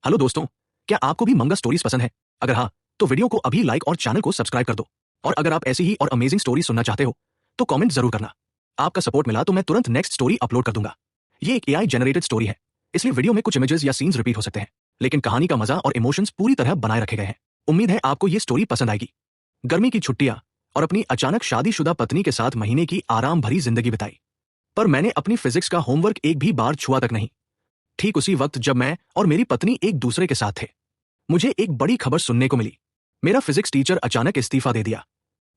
Hello दोस्तों, क्या आपको भी मंगा स्टोरीज पसंद है? अगर हाँ, तो वीडियो को अभी लाइक और चैनल को सब्सक्राइब कर दो। और अगर आप ऐसी ही और अमेजिंग स्टोरी सुनना चाहते हो, तो कमेंट जरूर करना। आपका सपोर्ट मिला तो मैं तुरंत नेक्स्ट स्टोरी अपलोड कर दूंगा। ये एक एआई जनरेटेड स्टोरी है, इसलिए वीडियो में कुछ इमेजेस या सीन्स रिपीट हो सकते हैं, लेकिन कहानी का मजा और इमोशंस पूरी तरह बनाए रखे गए हैं। उम्मीद है आपको ये स्टोरी पसंद आएगी। गर्मी की छुट्टियां और अपनी अचानक शादीशुदा पत्नी के साथ महीने की आराम भरी जिंदगी बिताई, पर मैंने अपनी फिजिक्स का होमवर्क एक भी बार छुआ तक नहीं। ठीक उसी वक्त जब मैं और मेरी पत्नी एक दूसरे के साथ थे, मुझे एक बड़ी खबर सुनने को मिली। मेरा फिजिक्स टीचर अचानक इस्तीफा दे दिया।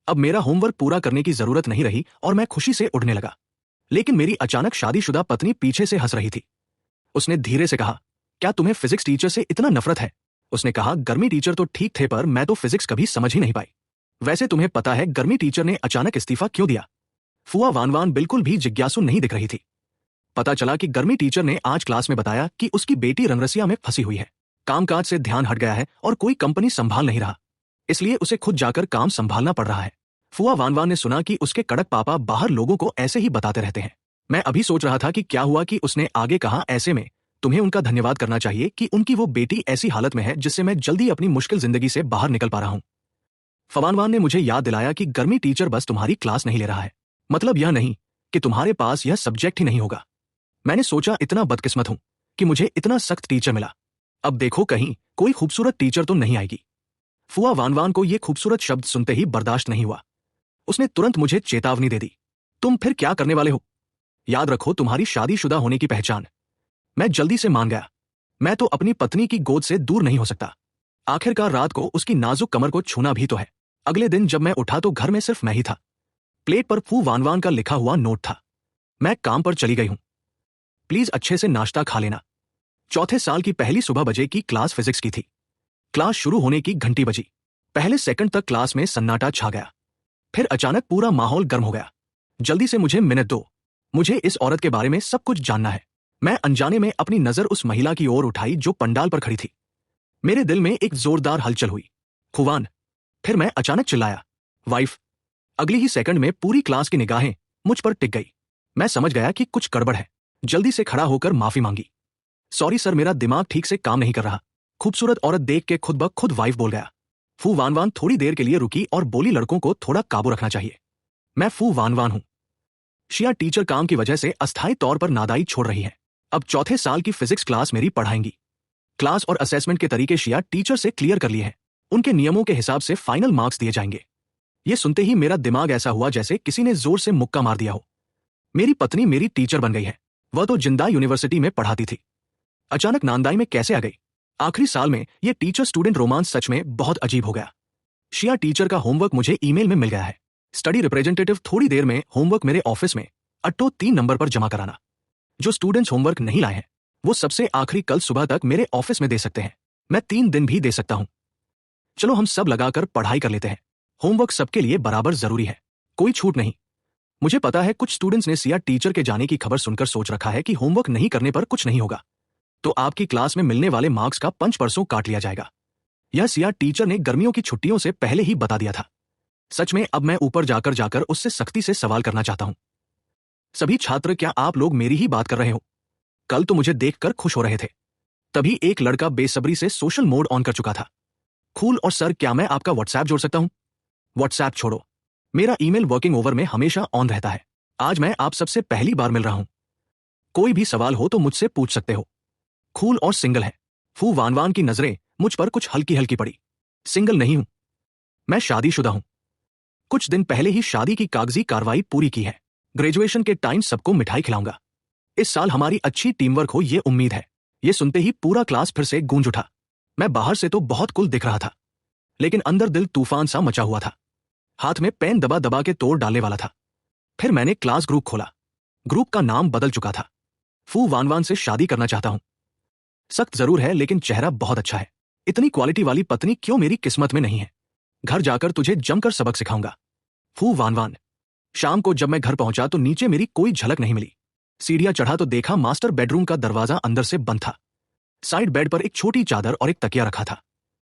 अब मेरा होमवर्क पूरा करने की जरूरत नहीं रही और मैं खुशी से उड़ने लगा। लेकिन मेरी अचानक शादीशुदा पत्नी पीछे से हंस रही थी। उसने धीरे से कहा, क्या तुम्हें फिजिक्स टीचर से इतना नफरत है? उसने कहा, गर्मी टीचर तो ठीक थे, पर मैं तो फिजिक्स कभी समझ ही नहीं पाई। वैसे तुम्हें पता है गर्मी टीचर ने अचानक इस्तीफा क्यों दिया? फुआ वान वान बिल्कुल भी जिज्ञासु नहीं दिख रही थी। पता चला कि गर्मी टीचर ने आज क्लास में बताया कि उसकी बेटी रंगरसिया में फंसी हुई है। कामकाज से ध्यान हट गया है और कोई कंपनी संभाल नहीं रहा, इसलिए उसे खुद जाकर काम संभालना पड़ रहा है। फुआ वानवान ने सुना कि उसके कड़क पापा बाहर लोगों को ऐसे ही बताते रहते हैं। मैं अभी सोच रहा था कि क्या हुआ कि उसने आगे कहा, ऐसे में तुम्हें उनका धन्यवाद करना चाहिए कि उनकी वो बेटी ऐसी हालत में है जिससे मैं जल्दी अपनी मुश्किल जिंदगी से बाहर निकल पा रहा हूं। फवानवान ने मुझे याद दिलाया कि गर्मी टीचर बस तुम्हारी क्लास नहीं ले रहा है, मतलब यह नहीं कि तुम्हारे पास यह सब्जेक्ट ही नहीं होगा। मैंने सोचा, इतना बदकिस्मत हूं कि मुझे इतना सख्त टीचर मिला। अब देखो कहीं कोई खूबसूरत टीचर तो नहीं आएगी। फुआ वानवान को यह खूबसूरत शब्द सुनते ही बर्दाश्त नहीं हुआ। उसने तुरंत मुझे चेतावनी दे दी, तुम फिर क्या करने वाले हो? याद रखो तुम्हारी शादीशुदा होने की पहचान। मैं जल्दी से मान गया। मैं तो अपनी पत्नी की गोद से दूर नहीं हो सकता। आखिरकार रात को उसकी नाजुक कमर को छूना भी तो है। अगले दिन जब मैं उठा तो घर में सिर्फ मैं ही था। प्लेट पर फू वानवान का लिखा हुआ नोट था, मैं काम पर चली गई हूं, प्लीज अच्छे से नाश्ता खा लेना। चौथे साल की पहली सुबह बजे की क्लास फिजिक्स की थी। क्लास शुरू होने की घंटी बजी। पहले सेकंड तक क्लास में सन्नाटा छा गया। फिर अचानक पूरा माहौल गर्म हो गया। जल्दी से मुझे मिनट दो, मुझे इस औरत के बारे में सब कुछ जानना है। मैं अनजाने में अपनी नजर उस महिला की ओर उठाई जो पंडाल पर खड़ी थी। मेरे दिल में एक जोरदार हलचल हुई, खुवान। फिर मैं अचानक चिल्लाया, वाइफ। अगली ही सेकंड में पूरी क्लास की निगाहें मुझ पर टिक गई। मैं समझ गया कि कुछ गड़बड़ है। जल्दी से खड़ा होकर माफी मांगी। सॉरी सर, मेरा दिमाग ठीक से काम नहीं कर रहा। खूबसूरत औरत देख के खुद ब खुद वाइफ बोल गया। फू वानवान थोड़ी देर के लिए रुकी और बोली, लड़कों को थोड़ा काबू रखना चाहिए। मैं फू वानवान हूं। शिया टीचर काम की वजह से अस्थायी तौर पर नादाई छोड़ रही है। अब चौथे साल की फिजिक्स क्लास मेरी पढ़ाएंगी। क्लास और असेसमेंट के तरीके शिया टीचर से क्लियर कर लिए हैं। उनके नियमों के हिसाब से फाइनल मार्क्स दिए जाएंगे। ये सुनते ही मेरा दिमाग ऐसा हुआ जैसे किसी ने जोर से मुक्का मार दिया हो। मेरी पत्नी मेरी टीचर बन गई है। वह तो जिंदा यूनिवर्सिटी में पढ़ाती थी, अचानक नांदाई में कैसे आ गई? आखिरी साल में यह टीचर स्टूडेंट रोमांस सच में बहुत अजीब हो गया। शिया टीचर का होमवर्क मुझे ईमेल में मिल गया है। स्टडी रिप्रेजेंटेटिव थोड़ी देर में होमवर्क मेरे ऑफिस में अट्टो 3 नंबर पर जमा कराना। जो स्टूडेंट्स होमवर्क नहीं लाए हैं वो सबसे आखिरी कल सुबह तक मेरे ऑफिस में दे सकते हैं। मैं 3 दिन भी दे सकता हूं। चलो हम सब लगाकर पढ़ाई कर लेते हैं। होमवर्क सबके लिए बराबर जरूरी है, कोई छूट नहीं। मुझे पता है कुछ स्टूडेंट्स ने सिया टीचर के जाने की खबर सुनकर सोच रखा है कि होमवर्क नहीं करने पर कुछ नहीं होगा, तो आपकी क्लास में मिलने वाले मार्क्स का 5% काट लिया जाएगा। यह सिया टीचर ने गर्मियों की छुट्टियों से पहले ही बता दिया था। सच में अब मैं ऊपर जाकर जाकर उससे सख्ती से सवाल करना चाहता हूं। सभी छात्र, क्या आप लोग मेरी ही बात कर रहे हो? कल तो मुझे देखकर खुश हो रहे थे, तभी एक लड़का बेसब्री से सोशल मोड ऑन कर चुका था। कूल, और सर क्या मैं आपका व्हाट्सएप जोड़ सकता हूं? व्हाट्सएप छोड़ो, मेरा ईमेल वर्किंग ओवर में हमेशा ऑन रहता है। आज मैं आप सबसे पहली बार मिल रहा हूं। कोई भी सवाल हो तो मुझसे पूछ सकते हो। कूल और सिंगल है। फू वानवान की नजरें मुझ पर कुछ हल्की हल्की पड़ी। सिंगल नहीं हूं, मैं शादीशुदा हूं। कुछ दिन पहले ही शादी की कागजी कार्रवाई पूरी की है। ग्रेजुएशन के टाइम सबको मिठाई खिलाऊंगा। इस साल हमारी अच्छी टीम वर्क हो, ये उम्मीद है। ये सुनते ही पूरा क्लास फिर से गूंज उठा। मैं बाहर से तो बहुत कुल दिख रहा था, लेकिन अंदर दिल तूफान सा मचा हुआ था। हाथ में पेन दबा दबा के तोड़ डालने वाला था। फिर मैंने क्लास ग्रुप खोला। ग्रुप का नाम बदल चुका था। फू वानवान से शादी करना चाहता हूं। सख्त जरूर है लेकिन चेहरा बहुत अच्छा है। इतनी क्वालिटी वाली पत्नी क्यों मेरी किस्मत में नहीं है? घर जाकर तुझे जमकर सबक सिखाऊंगा। फू वानवान। शाम को जब मैं घर पहुंचा तो नीचे मेरी कोई झलक नहीं मिली। सीढ़ियां चढ़ा तो देखा मास्टर बेडरूम का दरवाजा अंदर से बंद था। साइड बेड पर एक छोटी चादर और एक तकिया रखा था।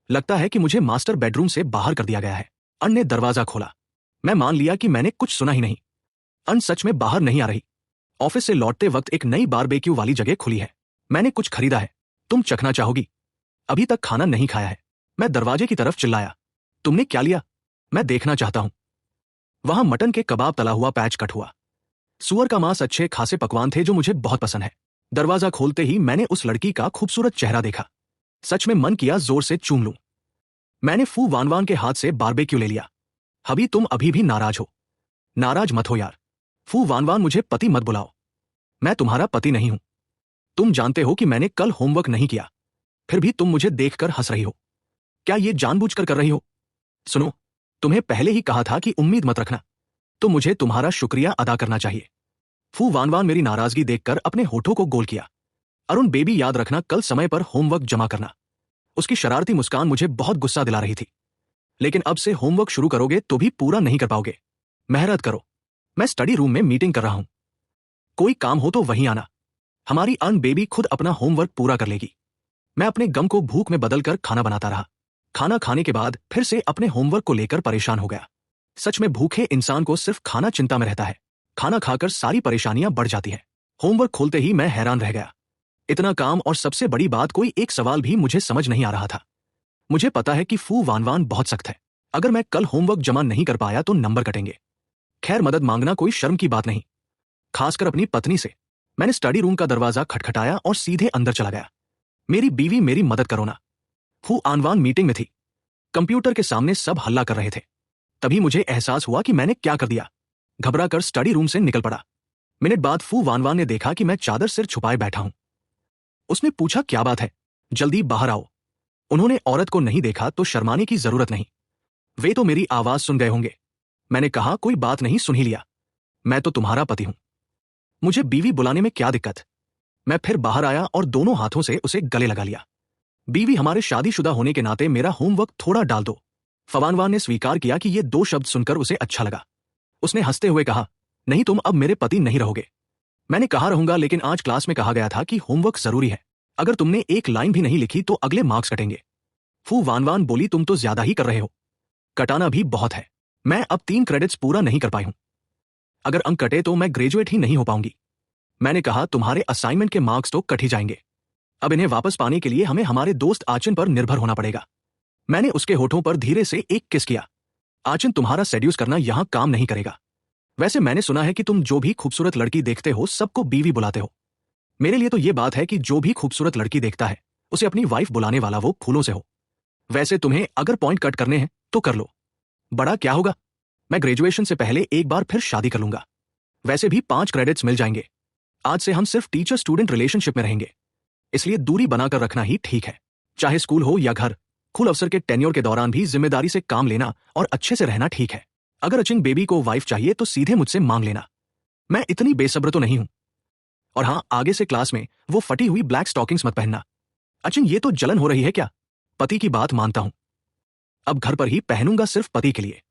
लगता है कि मुझे मास्टर बेडरूम से बाहर कर दिया गया है। अन ने दरवाजा खोला। मैं मान लिया कि मैंने कुछ सुना ही नहीं। अन सच में बाहर नहीं आ रही। ऑफिस से लौटते वक्त एक नई बारबेक्यू वाली जगह खुली है। मैंने कुछ खरीदा है, तुम चखना चाहोगी? अभी तक खाना नहीं खाया है। मैं दरवाजे की तरफ चिल्लाया। तुमने क्या लिया? मैं देखना चाहता हूं। वहां मटन के कबाब तला हुआ पैच कट हुआ। सुअर का मांस अच्छे खासे पकवान थे जो मुझे बहुत पसंद है। दरवाजा खोलते ही मैंने उस लड़की का खूबसूरत चेहरा देखा। सच में मन किया जोर से चूम लूं। मैंने फू वानवान के हाथ से बारबेक्यू ले लिया। हबी तुम अभी भी नाराज हो? नाराज मत हो यार। फू वानवान मुझे पति मत बुलाओ। मैं तुम्हारा पति नहीं हूं। तुम जानते हो कि मैंने कल होमवर्क नहीं किया, फिर भी तुम मुझे देखकर हंस रही हो। क्या ये जानबूझकर कर रही हो? सुनो, तुम्हें पहले ही कहा था कि उम्मीद मत रखना, तो मुझे तुम्हारा शुक्रिया अदा करना चाहिए। फू वानवान मेरी नाराजगी देखकर अपने होठों को गोल किया। अरुण बेबी, याद रखना कल समय पर होमवर्क जमा करना। उसकी शरारती मुस्कान मुझे बहुत गुस्सा दिला रही थी। लेकिन अब से होमवर्क शुरू करोगे तो भी पूरा नहीं कर पाओगे। मेहनत करो। मैं स्टडी रूम में मीटिंग कर रहा हूं। कोई काम हो तो वहीं आना। हमारी अन बेबी खुद अपना होमवर्क पूरा कर लेगी। मैं अपने गम को भूख में बदलकर खाना बनाता रहा। खाना खाने के बाद फिर से अपने होमवर्क को लेकर परेशान हो गया। सच में भूखे इंसान को सिर्फ खाना चिंता में रहता है। खाना खाकर सारी परेशानियां बढ़ जाती हैं। होमवर्क खोलते ही मैं हैरान रह गया। इतना काम और सबसे बड़ी बात, कोई एक सवाल भी मुझे समझ नहीं आ रहा था। मुझे पता है कि फू वानवान बहुत सख्त है। अगर मैं कल होमवर्क जमा नहीं कर पाया तो नंबर कटेंगे। खैर, मदद मांगना कोई शर्म की बात नहीं, खासकर अपनी पत्नी से। मैंने स्टडी रूम का दरवाजा खटखटाया और सीधे अंदर चला गया। मेरी बीवी, मेरी मदद करो ना। फू आनवान मीटिंग में थी। कंप्यूटर के सामने सब हल्ला कर रहे थे। तभी मुझे एहसास हुआ कि मैंने क्या कर दिया। घबराकर स्टडी रूम से निकल पड़ा। मिनट बाद फू वानवान ने देखा कि मैं चादर सिर छुपाए बैठा हूं। उसने पूछा, क्या बात है? जल्दी बाहर आओ। उन्होंने औरत को नहीं देखा तो शर्माने की जरूरत नहीं। वे तो मेरी आवाज सुन गए होंगे। मैंने कहा, कोई बात नहीं, सुन ही लिया। मैं तो तुम्हारा पति हूं। मुझे बीवी बुलाने में क्या दिक्कत? मैं फिर बाहर आया और दोनों हाथों से उसे गले लगा लिया। बीवी, हमारे शादीशुदा होने के नाते मेरा होमवर्क थोड़ा डाल दो। फवानवान ने स्वीकार किया कि ये दो शब्द सुनकर उसे अच्छा लगा। उसने हंसते हुए कहा, नहीं, तुम अब मेरे पति नहीं रहोगे। मैंने कहा, रहूंगा, लेकिन आज क्लास में कहा गया था कि होमवर्क जरूरी है। अगर तुमने एक लाइन भी नहीं लिखी तो अगले मार्क्स कटेंगे। फू वानवान बोली, तुम तो ज्यादा ही कर रहे हो। कटाना भी बहुत है। मैं अब 3 क्रेडिट्स पूरा नहीं कर पाई हूं। अगर अंक कटे तो मैं ग्रेजुएट ही नहीं हो पाऊंगी। मैंने कहा, तुम्हारे असाइनमेंट के मार्क्स तो कट ही जाएंगे। अब इन्हें वापस पाने के लिए हमें हमारे दोस्त आचिन पर निर्भर होना पड़ेगा। मैंने उसके होठों पर धीरे से एक किस किया। आचिन, तुम्हारा सेड्यूस करना यहां काम नहीं करेगा। वैसे मैंने सुना है कि तुम जो भी खूबसूरत लड़की देखते हो सबको बीवी बुलाते हो। मेरे लिए तो ये बात है कि जो भी खूबसूरत लड़की देखता है उसे अपनी वाइफ बुलाने वाला वो फूलों से हो। वैसे तुम्हें अगर पॉइंट कट करने हैं तो कर लो। बड़ा क्या होगा, मैं ग्रेजुएशन से पहले एक बार फिर शादी कर लूंगा। वैसे भी 5 क्रेडिट्स मिल जाएंगे। आज से हम सिर्फ टीचर स्टूडेंट रिलेशनशिप में रहेंगे, इसलिए दूरी बनाकर रखना ही ठीक है। चाहे स्कूल हो या घर, खुल अवसर के टेन्योर के दौरान भी जिम्मेदारी से काम लेना और अच्छे से रहना ठीक है। अगर अचिंग बेबी को वाइफ चाहिए तो सीधे मुझसे मांग लेना। मैं इतनी बेसब्र तो नहीं हूं। और हां, आगे से क्लास में वो फटी हुई ब्लैक स्टॉकिंग्स मत पहनना। अचिंग, ये तो जलन हो रही है क्या? पति की बात मानता हूं। अब घर पर ही पहनूंगा, सिर्फ पति के लिए।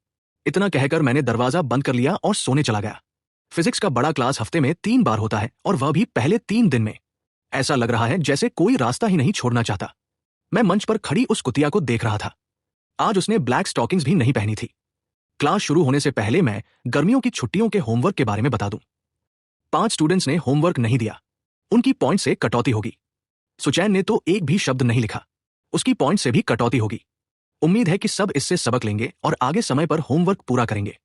इतना कहकर मैंने दरवाजा बंद कर लिया और सोने चला गया। फिजिक्स का बड़ा क्लास हफ्ते में 3 बार होता है और वह भी पहले 3 दिन में। ऐसा लग रहा है जैसे कोई रास्ता ही नहीं छोड़ना चाहता। मैं मंच पर खड़ी उस कुतिया को देख रहा था। आज उसने ब्लैक स्टॉकिंग्स भी नहीं पहनी थी। क्लास शुरू होने से पहले मैं गर्मियों की छुट्टियों के होमवर्क के बारे में बता दूं। 5 स्टूडेंट्स ने होमवर्क नहीं दिया, उनकी पॉइंट से कटौती होगी। सुचैन ने तो एक भी शब्द नहीं लिखा, उसकी पॉइंट से भी कटौती होगी। उम्मीद है कि सब इससे सबक लेंगे और आगे समय पर होमवर्क पूरा करेंगे।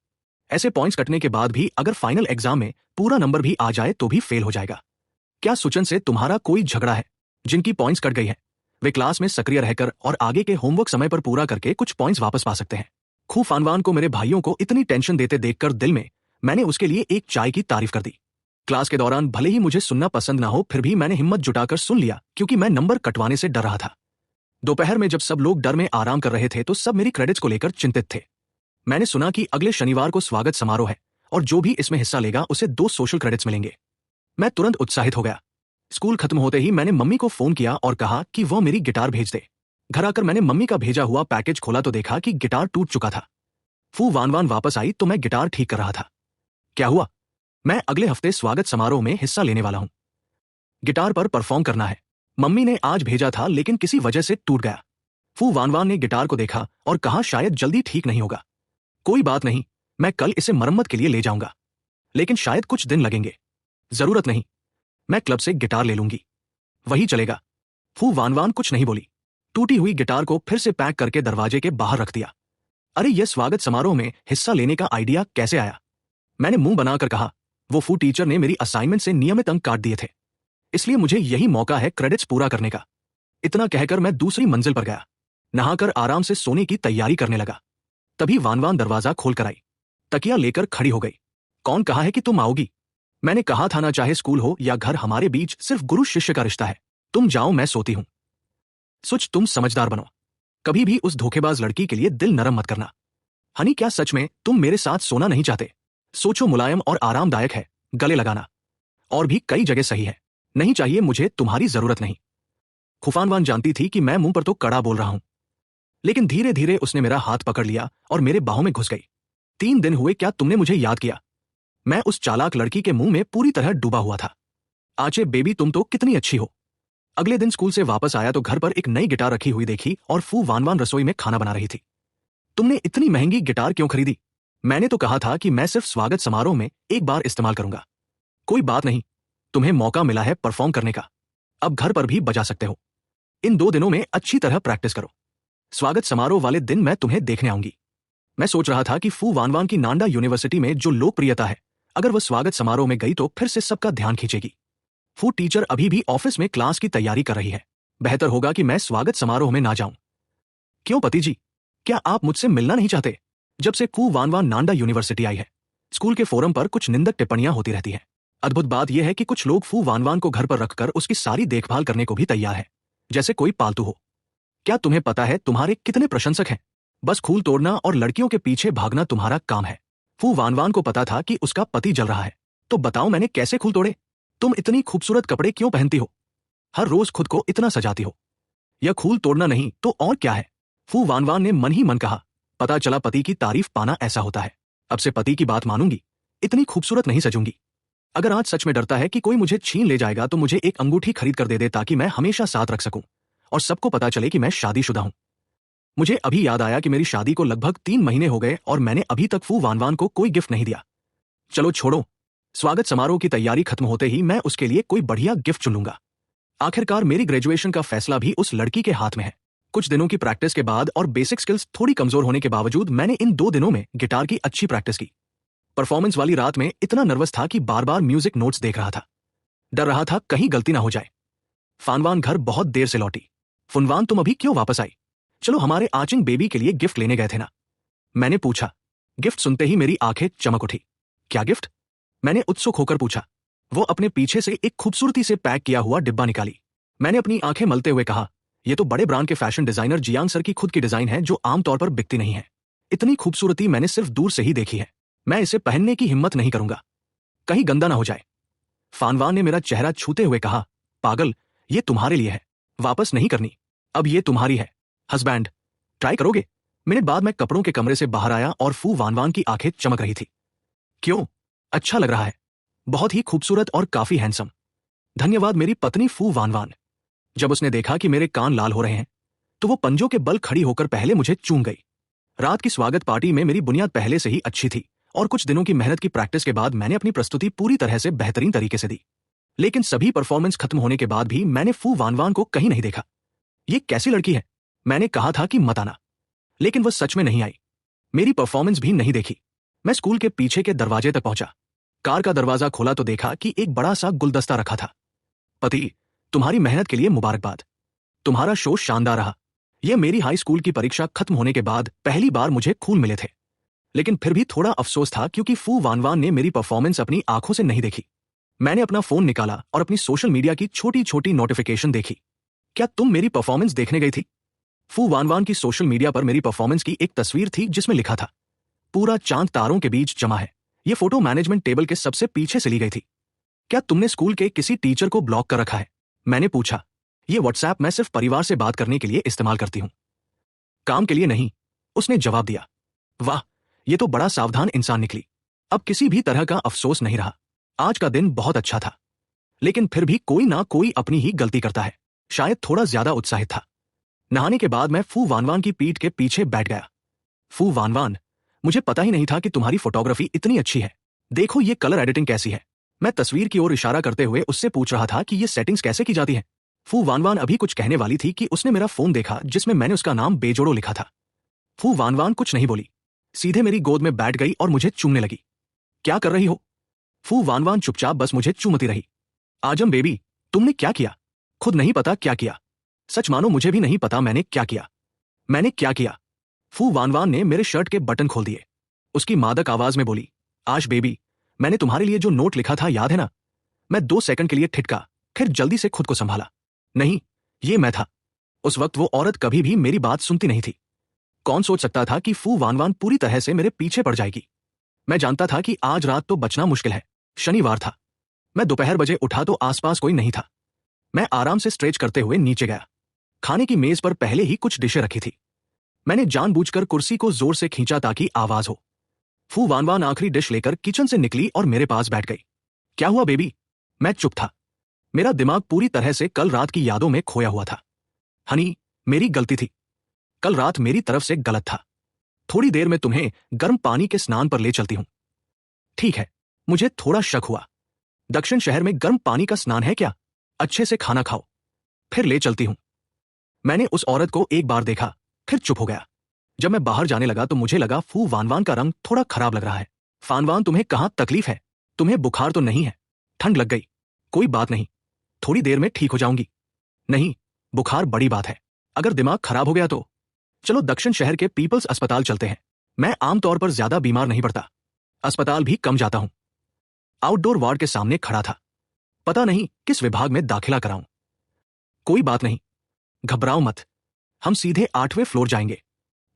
ऐसे पॉइंट्स कटने के बाद भी अगर फाइनल एग्जाम में पूरा नंबर भी आ जाए तो भी फेल हो जाएगा। क्या सुचन से तुम्हारा कोई झगड़ा है? जिनकी पॉइंट्स कट गई है वे क्लास में सक्रिय रहकर और आगे के होमवर्क समय पर पूरा करके कुछ पॉइंट्स वापस पा सकते हैं। खू फानवान को मेरे भाइयों को इतनी टेंशन देते देखकर दिल में मैंने उसके लिए एक चाय की तारीफ कर दी। क्लास के दौरान भले ही मुझे सुनना पसंद ना हो, फिर भी मैंने हिम्मत जुटाकर सुन लिया, क्योंकि मैं नंबर कटवाने से डर रहा था। दोपहर में जब सब लोग डर में आराम कर रहे थे तो सब मेरी क्रेडिट्स को लेकर चिंतित थे। मैंने सुना कि अगले शनिवार को स्वागत समारोह है और जो भी इसमें हिस्सा लेगा उसे 2 सोशल क्रेडिट्स मिलेंगे। मैं तुरंत उत्साहित हो गया। स्कूल खत्म होते ही मैंने मम्मी को फोन किया और कहा कि वह मेरी गिटार भेज दे। घर आकर मैंने मम्मी का भेजा हुआ पैकेज खोला तो देखा कि गिटार टूट चुका था। फू वानवान वापस आई तो मैं गिटार ठीक कर रहा था। क्या हुआ? मैं अगले हफ्ते स्वागत समारोह में हिस्सा लेने वाला हूं। गिटार पर परफॉर्म करना है। मम्मी ने आज भेजा था लेकिन किसी वजह से टूट गया। फू वानवान ने गिटार को देखा और कहा, शायद जल्दी ठीक नहीं होगा। कोई बात नहीं, मैं कल इसे मरम्मत के लिए ले जाऊंगा, लेकिन शायद कुछ दिन लगेंगे। जरूरत नहीं, मैं क्लब से गिटार ले लूंगी, वही चलेगा। फू वानवान कुछ नहीं बोली। टूटी हुई गिटार को फिर से पैक करके दरवाजे के बाहर रख दिया। अरे यह स्वागत समारोह में हिस्सा लेने का आइडिया कैसे आया? मैंने मुंह बनाकर कहा, वो फू टीचर ने मेरी असाइनमेंट से नियमित अंक काट दिए थे, इसलिए मुझे यही मौका है क्रेडिट्स पूरा करने का। इतना कहकर मैं दूसरी मंजिल पर गया। नहाकर आराम से सोने की तैयारी करने लगा। तभी वानवान दरवाजा खोलकर आई, तकिया लेकर खड़ी हो गई। कौन कहा है कि तुम आओगी? मैंने कहा था ना, चाहे स्कूल हो या घर, हमारे बीच सिर्फ गुरु शिष्य का रिश्ता है। तुम जाओ, मैं सोती हूं। सुच, तुम समझदार बनो। कभी भी उस धोखेबाज लड़की के लिए दिल नरम मत करना। हनी, क्या सच में तुम मेरे साथ सोना नहीं चाहते? सोचो, मुलायम और आरामदायक है, गले लगाना। और भी कई जगह सही है। नहीं चाहिए, मुझे तुम्हारी जरूरत नहीं। खुफानवान जानती थी कि मैं मुंह पर तो कड़ा बोल रहा हूं, लेकिन धीरे धीरे उसने मेरा हाथ पकड़ लिया और मेरे बाहों में घुस गई। 3 दिन हुए, क्या तुमने मुझे याद किया? मैं उस चालाक लड़की के मुंह में पूरी तरह डूबा हुआ था। आचे बेबी, तुम तो कितनी अच्छी हो। अगले दिन स्कूल से वापस आया तो घर पर एक नई गिटार रखी हुई देखी और फू वानवान रसोई में खाना बना रही थी। तुमने इतनी महंगी गिटार क्यों खरीदी? मैंने तो कहा था कि मैं सिर्फ स्वागत समारोह में एक बार इस्तेमाल करूंगा। कोई बात नहीं, तुम्हें मौका मिला है परफॉर्म करने का, अब घर पर भी बजा सकते हो। इन 2 दिनों में अच्छी तरह प्रैक्टिस करो। स्वागत समारोह वाले दिन मैं तुम्हें देखने आऊंगी। मैं सोच रहा था कि फू वानवान की नांडा यूनिवर्सिटी में जो लोकप्रियता है, अगर वह स्वागत समारोह में गई तो फिर से सबका ध्यान खींचेगी। फू टीचर अभी भी ऑफिस में क्लास की तैयारी कर रही है। बेहतर होगा कि मैं स्वागत समारोह में ना जाऊं। क्यों पति जी, क्या आप मुझसे मिलना नहीं चाहते? जब से फू वानवान नांडा यूनिवर्सिटी आई है, स्कूल के फोरम पर कुछ निंदक टिप्पणियां होती रहती हैं। अद्भुत बात यह है कि कुछ लोग फू वानवान को घर पर रखकर उसकी सारी देखभाल करने को भी तैयार है, जैसे कोई पालतू हो। क्या तुम्हें पता है तुम्हारे कितने प्रशंसक हैं? बस खूल तोड़ना और लड़कियों के पीछे भागना तुम्हारा काम है। फू वानवान को पता था कि उसका पति जल रहा है, तो बताओ मैंने कैसे खूल तोड़े? तुम इतनी खूबसूरत कपड़े क्यों पहनती हो? हर रोज खुद को इतना सजाती हो। यह खूल तोड़ना नहीं तो और क्या है? फू वानवान ने मन ही मन कहा। पता चला पति की तारीफ पाना ऐसा होता है। अब से पति की बात मानूंगी, इतनी खूबसूरत नहीं सजूंगी। अगर आज सच में डरता है कि कोई मुझे छीन ले जाएगा तो मुझे एक अंगूठी खरीद कर दे दे, ताकि मैं हमेशा साथ रख सकूं और सबको पता चले कि मैं शादीशुदा हूं। मुझे अभी याद आया कि मेरी शादी को लगभग 3 महीने हो गए और मैंने अभी तक फू वानवान को कोई गिफ्ट नहीं दिया। चलो छोड़ो, स्वागत समारोह की तैयारी खत्म होते ही मैं उसके लिए कोई बढ़िया गिफ्ट चुन लूंगा। आखिरकार मेरी ग्रेजुएशन का फैसला भी उस लड़की के हाथ में है। कुछ दिनों की प्रैक्टिस के बाद और बेसिक स्किल्स थोड़ी कमजोर होने के बावजूद मैंने इन 2 दिनों में गिटार की अच्छी प्रैक्टिस की। परफॉर्मेंस वाली रात में इतना नर्वस था कि बार बार म्यूजिक नोट्स देख रहा था। डर रहा था कहीं गलती ना हो जाए। फानवान घर बहुत देर से लौटी। फुनवान, तुम अभी क्यों वापस आई? चलो, हमारे आचिंग बेबी के लिए गिफ्ट लेने गए थे ना? मैंने पूछा। गिफ्ट सुनते ही मेरी आंखें चमक उठी। क्या गिफ्ट? मैंने उत्सुक होकर पूछा। वो अपने पीछे से एक खूबसूरती से पैक किया हुआ डिब्बा निकाली। मैंने अपनी आंखें मलते हुए कहा, यह तो बड़े ब्रांड के फैशन डिजाइनर जियांग सर की खुद की डिजाइन है, जो आमतौर पर बिकती नहीं है। इतनी खूबसूरती मैंने सिर्फ दूर से ही देखी है। मैं इसे पहनने की हिम्मत नहीं करूंगा, कहीं गंदा ना हो जाए। फानवान ने मेरा चेहरा छूते हुए कहा, पागल, ये तुम्हारे लिए है, वापस नहीं करनी। अब ये तुम्हारी है। हस्बैंड, ट्राई करोगे? मिनट बाद मैं कपड़ों के कमरे से बाहर आया और फू वानवान की आंखें चमक रही थी। क्यों? अच्छा लग रहा है, बहुत ही खूबसूरत और काफी हैंडसम। धन्यवाद मेरी पत्नी फू वानवान। जब उसने देखा कि मेरे कान लाल हो रहे हैं तो वो पंजों के बल खड़ी होकर पहले मुझे चूम गई। रात की स्वागत पार्टी में मेरी बुनियाद पहले से ही अच्छी थी और कुछ दिनों की मेहनत की प्रैक्टिस के बाद मैंने अपनी प्रस्तुति पूरी तरह से बेहतरीन तरीके से दी। लेकिन सभी परफॉर्मेंस खत्म होने के बाद भी मैंने फू वानवान को कहीं नहीं देखा। ये कैसी लड़की है? मैंने कहा था कि मत आना, लेकिन वह सच में नहीं आई। मेरी परफॉर्मेंस भी नहीं देखी। मैं स्कूल के पीछे के दरवाजे तक पहुंचा। कार का दरवाजा खोला तो देखा कि एक बड़ा सा गुलदस्ता रखा था। पति, तुम्हारी मेहनत के लिए मुबारकबाद। तुम्हारा शो शानदार रहा। यह मेरी हाई स्कूल की परीक्षा खत्म होने के बाद पहली बार मुझे खून मिले थे। लेकिन फिर भी थोड़ा अफसोस था क्योंकि फू वानवान ने मेरी परफॉर्मेंस अपनी आंखों से नहीं देखी। मैंने अपना फोन निकाला और अपनी सोशल मीडिया की छोटी छोटी नोटिफिकेशन देखी। क्या तुम मेरी परफॉर्मेंस देखने गई थी? फू वानवान की सोशल मीडिया पर मेरी परफॉर्मेंस की एक तस्वीर थी जिसमें लिखा था, पूरा चांद तारों के बीच जमा है। यह फोटो मैनेजमेंट टेबल के सबसे पीछे से ली गई थी। क्या तुमने स्कूल के किसी टीचर को ब्लॉक कर रखा है? मैंने पूछा। यह व्हाट्सएप मैं सिर्फ परिवार से बात करने के लिए इस्तेमाल करती हूं, काम के लिए नहीं, उसने जवाब दिया। वाह, यह तो बड़ा सावधान इंसान निकली। अब किसी भी तरह का अफसोस नहीं रहा। आज का दिन बहुत अच्छा था, लेकिन फिर भी कोई ना कोई अपनी ही गलती करता है। शायद थोड़ा ज्यादा उत्साहित था। नहाने के बाद मैं फू वानवान की पीठ के पीछे बैठ गया। फू वानवान, मुझे पता ही नहीं था कि तुम्हारी फोटोग्राफी इतनी अच्छी है। देखो ये कलर एडिटिंग कैसी है। मैं तस्वीर की ओर इशारा करते हुए उससे पूछ रहा था कि ये सेटिंग्स कैसे की जाती है। फू वानवान अभी कुछ कहने वाली थी कि उसने मेरा फोन देखा जिसमें मैंने उसका नाम बेजोड़ो लिखा था। फू वानवान कुछ नहीं बोली, सीधे मेरी गोद में बैठ गई और मुझे चूमने लगी। क्या कर रही हो? फू वानवान चुपचाप बस मुझे चूमती रही। आजम बेबी, तुमने क्या किया? खुद नहीं पता क्या किया। सच मानो मुझे भी नहीं पता मैंने क्या किया। मैंने क्या किया? फू वानवान ने मेरे शर्ट के बटन खोल दिए। उसकी मादक आवाज में बोली, आश बेबी, मैंने तुम्हारे लिए जो नोट लिखा था याद है ना? मैं 2 सेकंड के लिए ठिठका, फिर जल्दी से खुद को संभाला। नहीं, ये मैं था। उस वक्त वो औरत कभी भी मेरी बात सुनती नहीं थी। कौन सोच सकता था कि फू वानवान पूरी तरह से मेरे पीछे पड़ जाएगी। मैं जानता था कि आज रात तो बचना मुश्किल है। शनिवार था। मैं दोपहर बजे उठा तो आसपास कोई नहीं था। मैं आराम से स्ट्रेच करते हुए नीचे गया। खाने की मेज पर पहले ही कुछ डिशें रखी थी। मैंने जानबूझकर कुर्सी को जोर से खींचा ताकि आवाज हो। फू वानवान आखिरी डिश लेकर किचन से निकली और मेरे पास बैठ गई। क्या हुआ बेबी? मैं चुप था। मेरा दिमाग पूरी तरह से कल रात की यादों में खोया हुआ था। हनी, मेरी गलती थी। कल रात मेरी तरफ से गलत था। थोड़ी देर में तुम्हें गर्म पानी के स्नान पर ले चलती हूं। ठीक है। मुझे थोड़ा शक हुआ। दक्षिण शहर में गर्म पानी का स्नान है क्या? अच्छे से खाना खाओ, फिर ले चलती हूं। मैंने उस औरत को एक बार देखा, फिर चुप हो गया। जब मैं बाहर जाने लगा तो मुझे लगा फू वानवान का रंग थोड़ा खराब लग रहा है। फानवान, तुम्हें कहां तकलीफ है? तुम्हें बुखार तो नहीं है? ठंड लग गई? कोई बात नहीं, थोड़ी देर में ठीक हो जाऊंगी। नहीं, बुखार बड़ी बात है। अगर दिमाग खराब हो गया तो चलो दक्षिण शहर के पीपल्स अस्पताल चलते हैं। मैं आमतौर पर ज्यादा बीमार नहीं पड़ता, अस्पताल भी कम जाता हूं। आउटडोर वार्ड के सामने खड़ा था। पता नहीं किस विभाग में दाखिला कराऊं। कोई बात नहीं, घबराओ मत, हम सीधे 8वें फ्लोर जाएंगे।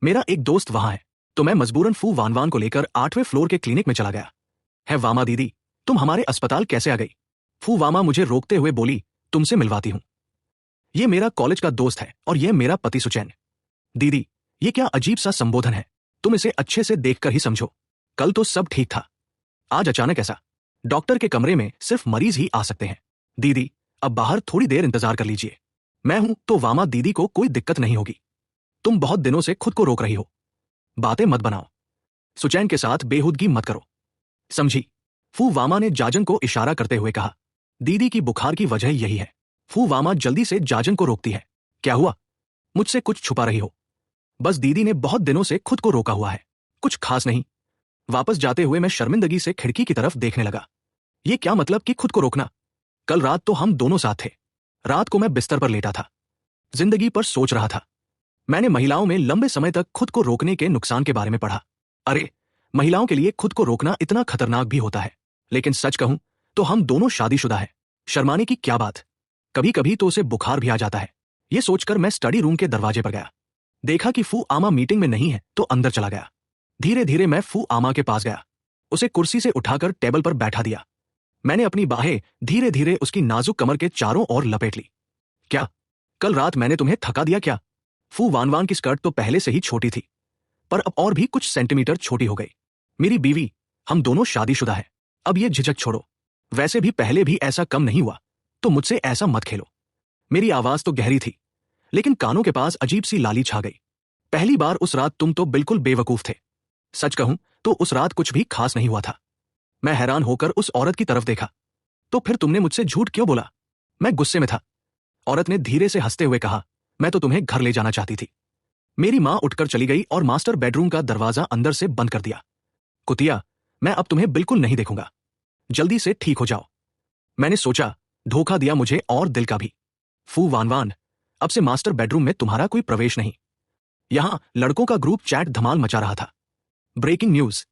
मेरा एक दोस्त वहां है। तो मैं मजबूरन फू वानवान को लेकर 8वें फ्लोर के क्लिनिक में चला गया। है वामा दीदी, तुम हमारे अस्पताल कैसे आ गई? फू वामा मुझे रोकते हुए बोली, तुमसे मिलवाती हूं। ये मेरा कॉलेज का दोस्त है और यह मेरा पति सुचैन। दीदी, ये क्या अजीब सा संबोधन है? तुम इसे अच्छे से देखकर ही समझो। कल तो सब ठीक था, आज अचानक ऐसा। डॉक्टर के कमरे में सिर्फ मरीज ही आ सकते हैं। दीदी, अब बाहर थोड़ी देर इंतजार कर लीजिए। मैं हूं तो वामा दीदी को कोई दिक्कत नहीं होगी। तुम बहुत दिनों से खुद को रोक रही हो। बातें मत बनाओ। सुचैन के साथ बेहूदगी मत करो, समझी? फू वामा ने जाजन को इशारा करते हुए कहा। दीदी की बुखार की वजह यही है। फू वामा जल्दी से जाजन को रोकती है। क्या हुआ? मुझसे कुछ छुपा रही हो? बस दीदी ने बहुत दिनों से खुद को रोका हुआ है, कुछ खास नहीं। वापस जाते हुए मैं शर्मिंदगी से खिड़की की तरफ देखने लगा। ये क्या मतलब कि खुद को रोकना? कल रात तो हम दोनों साथ थे। रात को मैं बिस्तर पर लेटा था, जिंदगी पर सोच रहा था। मैंने महिलाओं में लंबे समय तक खुद को रोकने के नुकसान के बारे में पढ़ा। अरे, महिलाओं के लिए खुद को रोकना इतना खतरनाक भी होता है। लेकिन सच कहूं तो हम दोनों शादीशुदा हैं। शर्माने की क्या बात। कभी कभी तो उसे बुखार भी आ जाता है। ये सोचकर मैं स्टडी रूम के दरवाजे पर गया। देखा कि फू आमा मीटिंग में नहीं है तो अंदर चला गया। धीरे धीरे मैं फू आमा के पास गया, उसे कुर्सी से उठाकर टेबल पर बैठा दिया। मैंने अपनी बाहें धीरे धीरे उसकी नाजुक कमर के चारों ओर लपेट ली। क्या कल रात मैंने तुम्हें थका दिया क्या? फू वानवान की स्कर्ट तो पहले से ही छोटी थी, पर अब और भी कुछ सेंटीमीटर छोटी हो गई। मेरी बीवी, हम दोनों शादीशुदा हैं। अब ये झिझक छोड़ो। वैसे भी पहले भी ऐसा कम नहीं हुआ, तो मुझसे ऐसा मत खेलो। मेरी आवाज तो गहरी थी, लेकिन कानों के पास अजीब सी लाली छा गई। पहली बार उस रात तुम तो बिल्कुल बेवकूफ थे। सच कहूं तो उस रात कुछ भी खास नहीं हुआ था। मैं हैरान होकर उस औरत की तरफ देखा। तो फिर तुमने मुझसे झूठ क्यों बोला? मैं गुस्से में था। औरत ने धीरे से हंसते हुए कहा, मैं तो तुम्हें घर ले जाना चाहती थी। मेरी मां उठकर चली गई और मास्टर बेडरूम का दरवाजा अंदर से बंद कर दिया। कुतिया, मैं अब तुम्हें बिल्कुल नहीं देखूंगा। जल्दी से ठीक हो जाओ। मैंने सोचा, धोखा दिया मुझे और दिल का भी। फू वानवान, अब से मास्टर बेडरूम में तुम्हारा कोई प्रवेश नहीं। यहां लड़कों का ग्रुप चैट धमाल मचा रहा था। ब्रेकिंग न्यूज,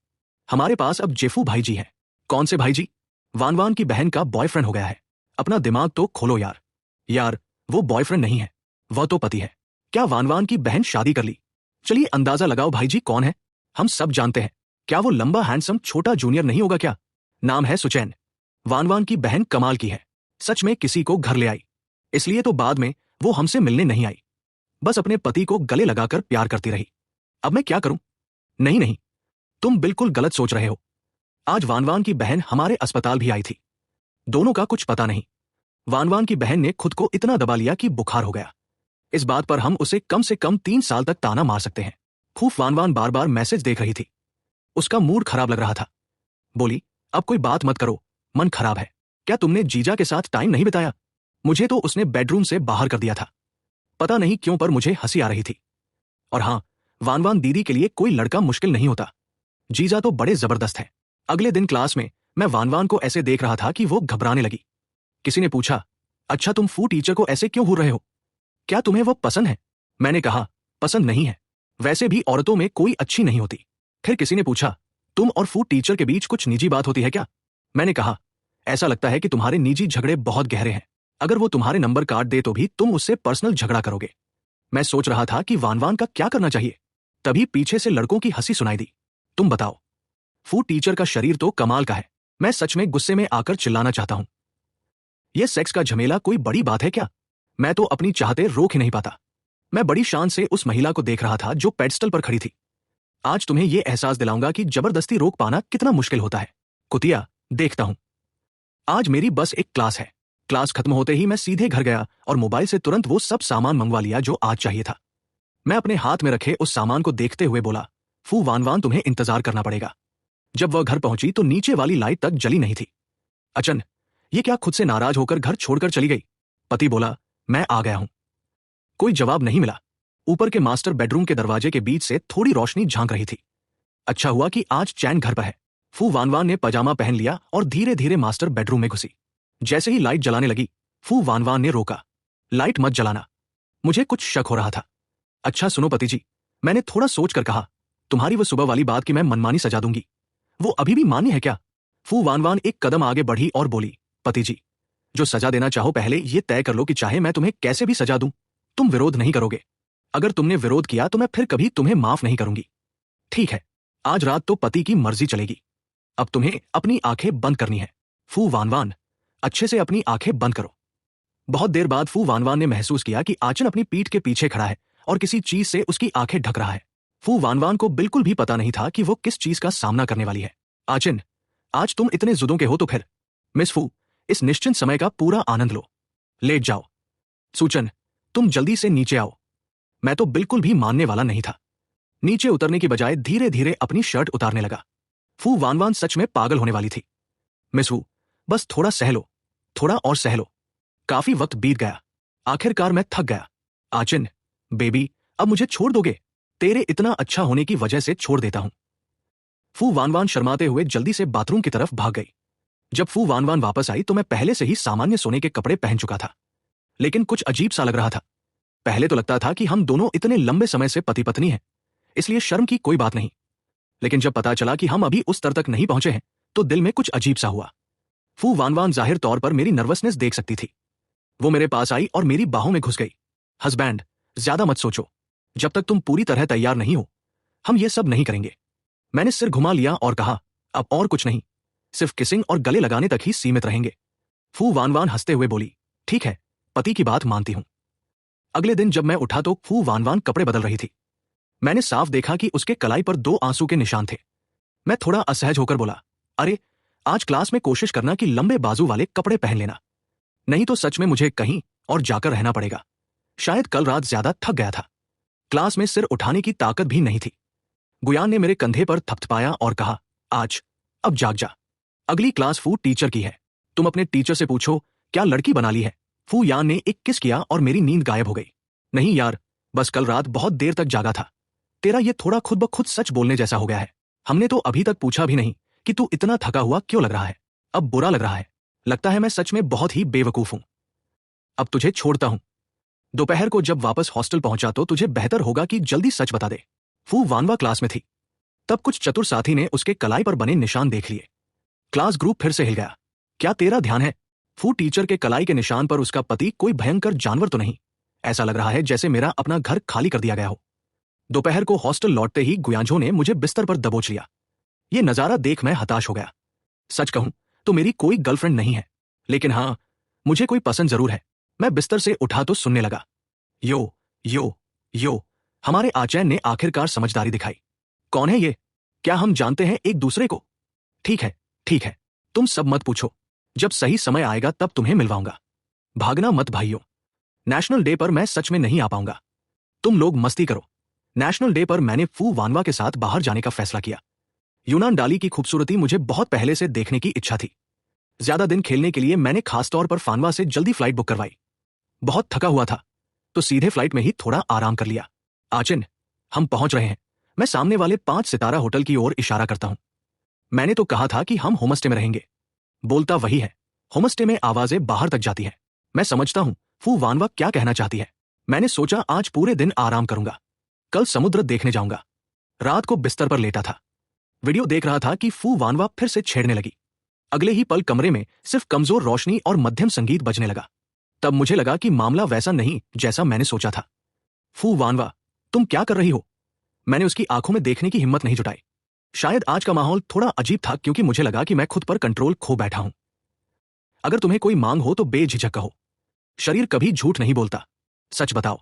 हमारे पास अब जेफू भाई जी हैं। कौन से भाई जी? वानवान की बहन का बॉयफ्रेंड हो गया है। अपना दिमाग तो खोलो यार। यार, वो बॉयफ्रेंड नहीं है, वह तो पति है। क्या वानवान की बहन शादी कर ली? चलिए अंदाजा लगाओ भाई जी कौन है। हम सब जानते हैं। क्या वो लंबा हैंडसम छोटा जूनियर नहीं होगा क्या? नाम है सुचैन। वानवान की बहन कमाल की है, सच में किसी को घर ले आई। इसलिए तो बाद में वो हमसे मिलने नहीं आई, बस अपने पति को गले लगाकर प्यार करती रही। अब मैं क्या करूं? नहीं नहीं, तुम बिल्कुल गलत सोच रहे हो। आज वानवान की बहन हमारे अस्पताल भी आई थी। दोनों का कुछ पता नहीं। वानवान की बहन ने खुद को इतना दबा लिया कि बुखार हो गया। इस बात पर हम उसे कम से कम 3 साल तक ताना मार सकते हैं। फूफ वानवान बार बार मैसेज देख रही थी। उसका मूड खराब लग रहा था। बोली, अब कोई बात मत करो, मन खराब है। क्या तुमने जीजा के साथ टाइम नहीं बिताया? मुझे तो उसने बेडरूम से बाहर कर दिया था। पता नहीं क्यों पर मुझे हंसी आ रही थी। और हाँ, वानवान दीदी के लिए कोई लड़का मुश्किल नहीं होता। जीजा तो बड़े जबरदस्त है। अगले दिन क्लास में मैं वानवान को ऐसे देख रहा था कि वो घबराने लगी। किसी ने पूछा, अच्छा तुम फू टीचर को ऐसे क्यों घूर रहे हो? क्या तुम्हें वो पसंद है? मैंने कहा, पसंद नहीं है, वैसे भी औरतों में कोई अच्छी नहीं होती। फिर किसी ने पूछा, तुम और फू टीचर के बीच कुछ निजी बात होती है क्या? मैंने कहा, ऐसा लगता है कि तुम्हारे निजी झगड़े बहुत गहरे हैं। अगर वो तुम्हारे नंबर काट दे तो भी तुम उससे पर्सनल झगड़ा करोगे। मैं सोच रहा था कि वानवान का क्या करना चाहिए। तभी पीछे से लड़कों की हंसी सुनाई दी। तुम बताओ, फू टीचर का शरीर तो कमाल का है। मैं सच में गुस्से में आकर चिल्लाना चाहता हूं। यह सेक्स का झमेला कोई बड़ी बात है क्या? मैं तो अपनी चाहते रोक ही नहीं पाता। मैं बड़ी शान से उस महिला को देख रहा था जो पेडस्टल पर खड़ी थी। आज तुम्हें यह एहसास दिलाऊंगा कि जबरदस्ती रोक पाना कितना मुश्किल होता है। कुतिया, देखता हूं। आज मेरी बस एक क्लास है। क्लास खत्म होते ही मैं सीधे घर गया और मोबाइल से तुरंत वो सब सामान मंगवा लिया जो आज चाहिए था। मैं अपने हाथ में रखे उस सामान को देखते हुए बोला, फू वानवान तुम्हें इंतजार करना पड़ेगा। जब वह घर पहुंची तो नीचे वाली लाइट तक जली नहीं थी। अचन, ये क्या खुद से नाराज होकर घर छोड़कर चली गई? पति बोला, मैं आ गया हूं। कोई जवाब नहीं मिला। ऊपर के मास्टर बेडरूम के दरवाजे के बीच से थोड़ी रोशनी झांक रही थी। अच्छा हुआ कि आज चैन घर पर है। फू वानवान ने पजामा पहन लिया और धीरे धीरे मास्टर बेडरूम में घुसी। जैसे ही लाइट जलाने लगी, फू वानवान ने रोका, लाइट मत जलाना। मुझे कुछ शक हो रहा था। अच्छा सुनो पति जी, मैंने थोड़ा सोच कर कहा, तुम्हारी वो सुबह वाली बात कि मैं मनमानी सजा दूंगी, वो अभी भी मान्य है क्या? फू वानवान एक कदम आगे बढ़ी और बोली, पति जी, जो सजा देना चाहो पहले ये तय कर लो कि चाहे मैं तुम्हें कैसे भी सजा दूं, तुम विरोध नहीं करोगे। अगर तुमने विरोध किया तो मैं फिर कभी तुम्हें माफ नहीं करूंगी। ठीक है, आज रात तो पति की मर्जी चलेगी। अब तुम्हें अपनी आंखें बंद करनी है। फू वानवान, अच्छे से अपनी आंखें बंद करो। बहुत देर बाद फू वानवान ने महसूस किया कि आचन अपनी पीठ के पीछे खड़ा है और किसी चीज से उसकी आंखें ढक रहा है। फू वानवान को बिल्कुल भी पता नहीं था कि वो किस चीज का सामना करने वाली है। आचन, आज तुम इतने जुदों के हो तो फिर। मिस फू, इस निश्चिंत समय का पूरा आनंद लो। लेट जाओ। सूचन, तुम जल्दी से नीचे आओ। मैं तो बिल्कुल भी मानने वाला नहीं था। नीचे उतरने की बजाय धीरे धीरे अपनी शर्ट उतारने लगा। फू वानवान सच में पागल होने वाली थी। मिस फू, बस थोड़ा सह लो, थोड़ा और सह लो। काफी वक्त बीत गया, आखिरकार मैं थक गया। आचिन, बेबी, अब मुझे छोड़ दोगे? तेरे इतना अच्छा होने की वजह से छोड़ देता हूं। फू वानवान शर्माते हुए जल्दी से बाथरूम की तरफ भाग गई। जब फू वानवान वापस आई तो मैं पहले से ही सामान्य सोने के कपड़े पहन चुका था, लेकिन कुछ अजीब सा लग रहा था। पहले तो लगता था कि हम दोनों इतने लंबे समय से पति पत्नी हैं, इसलिए शर्म की कोई बात नहीं। लेकिन जब पता चला कि हम अभी उस स्तर तक नहीं पहुंचे हैं तो दिल में कुछ अजीब सा हुआ। फू वानवान जाहिर तौर पर मेरी नर्वसनेस देख सकती थी। वो मेरे पास आई और मेरी बाहों में घुस गई। हस्बैंड, ज्यादा मत सोचो, जब तक तुम पूरी तरह तैयार नहीं हो हम ये सब नहीं करेंगे। मैंने सिर घुमा लिया और कहा, अब और कुछ नहीं, सिर्फ किसिंग और गले लगाने तक ही सीमित रहेंगे। फू वानवान हंसते हुए बोली, ठीक है, पति की बात मानती हूं। अगले दिन जब मैं उठा तो फू वानवान कपड़े बदल रही थी। मैंने साफ देखा कि उसके कलाई पर 2 आंसू के निशान थे। मैं थोड़ा असहज होकर बोला, अरे, आज क्लास में कोशिश करना कि लंबे बाजू वाले कपड़े पहन लेना, नहीं तो सच में मुझे कहीं और जाकर रहना पड़ेगा। शायद कल रात ज्यादा थक गया था। क्लास में सिर उठाने की ताकत भी नहीं थी। गुयान ने मेरे कंधे पर थपथपाया और कहा, आज, अब जाग जा, अगली क्लास फू टीचर की है। तुम अपने टीचर से पूछो क्या लड़की बना ली है। फू यान ने एक किस किया और मेरी नींद गायब हो गई। नहीं यार, बस कल रात बहुत देर तक जागा था। तेरा ये थोड़ा खुद ब खुद सच बोलने जैसा हो गया है। हमने तो अभी तक पूछा भी नहीं कि तू इतना थका हुआ क्यों लग रहा है। अब बुरा लग रहा है। लगता है मैं सच में बहुत ही बेवकूफ हूं। अब तुझे छोड़ता हूं। दोपहर को जब वापस हॉस्टल पहुंचा तो तुझे बेहतर होगा कि जल्दी सच बता दे। फू वानवा क्लास में थी। तब कुछ चतुर साथी ने उसके कलाई पर बने निशान देख लिए। क्लास ग्रुप फिर से हिल गया। क्या तेरा ध्यान है? फू टीचर के कलाई के निशान पर उसका पति कोई भयंकर जानवर तो नहीं? ऐसा लग रहा है जैसे मेरा अपना घर खाली कर दिया गया हो। दोपहर को हॉस्टल लौटते ही गुयांझो ने मुझे बिस्तर पर दबोच लिया। ये नजारा देख मैं हताश हो गया। सच कहूं तो मेरी कोई गर्लफ्रेंड नहीं है, लेकिन हां, मुझे कोई पसंद जरूर है। मैं बिस्तर से उठा तो सुनने लगा, यो यो यो। हमारे आचैन ने आखिरकार समझदारी दिखाई। कौन है ये? क्या हम जानते हैं एक दूसरे को? ठीक है, ठीक है, तुम सब मत पूछो, जब सही समय आएगा तब तुम्हें मिलवाऊंगा। भागना मत भाइयों, नेशनल डे पर मैं सच में नहीं आ पाऊंगा। तुम लोग मस्ती करो। नेशनल डे पर मैंने फू वानवा के साथ बाहर जाने का फैसला किया। यूनान डाली की खूबसूरती मुझे बहुत पहले से देखने की इच्छा थी। ज्यादा दिन खेलने के लिए मैंने खासतौर पर फानवा से जल्दी फ्लाइट बुक करवाई। बहुत थका हुआ था तो सीधे फ्लाइट में ही थोड़ा आराम कर लिया। आचिन, हम पहुंच रहे हैं। मैं सामने वाले 5 सितारा होटल की ओर इशारा करता हूं। मैंने तो कहा था कि हम होमस्टे में रहेंगे। बोलता वही है। होमस्टे में आवाजें बाहर तक जाती हैं। मैं समझता हूं फू वानवा क्या कहना चाहती है। मैंने सोचा आज पूरे दिन आराम करूंगा, कल समुद्र देखने जाऊंगा। रात को बिस्तर पर लेटा था, वीडियो देख रहा था कि फू वानवा फिर से छेड़ने लगी। अगले ही पल कमरे में सिर्फ कमजोर रोशनी और मध्यम संगीत बजने लगा। तब मुझे लगा कि मामला वैसा नहीं जैसा मैंने सोचा था। फू वानवा, तुम क्या कर रही हो? मैंने उसकी आंखों में देखने की हिम्मत नहीं जुटाई। शायद आज का माहौल थोड़ा अजीब था क्योंकि मुझे लगा कि मैं खुद पर कंट्रोल खो बैठा हूं। अगर तुम्हें कोई मांग हो तो बेझिझक कहो। शरीर कभी झूठ नहीं बोलता। सच बताओ,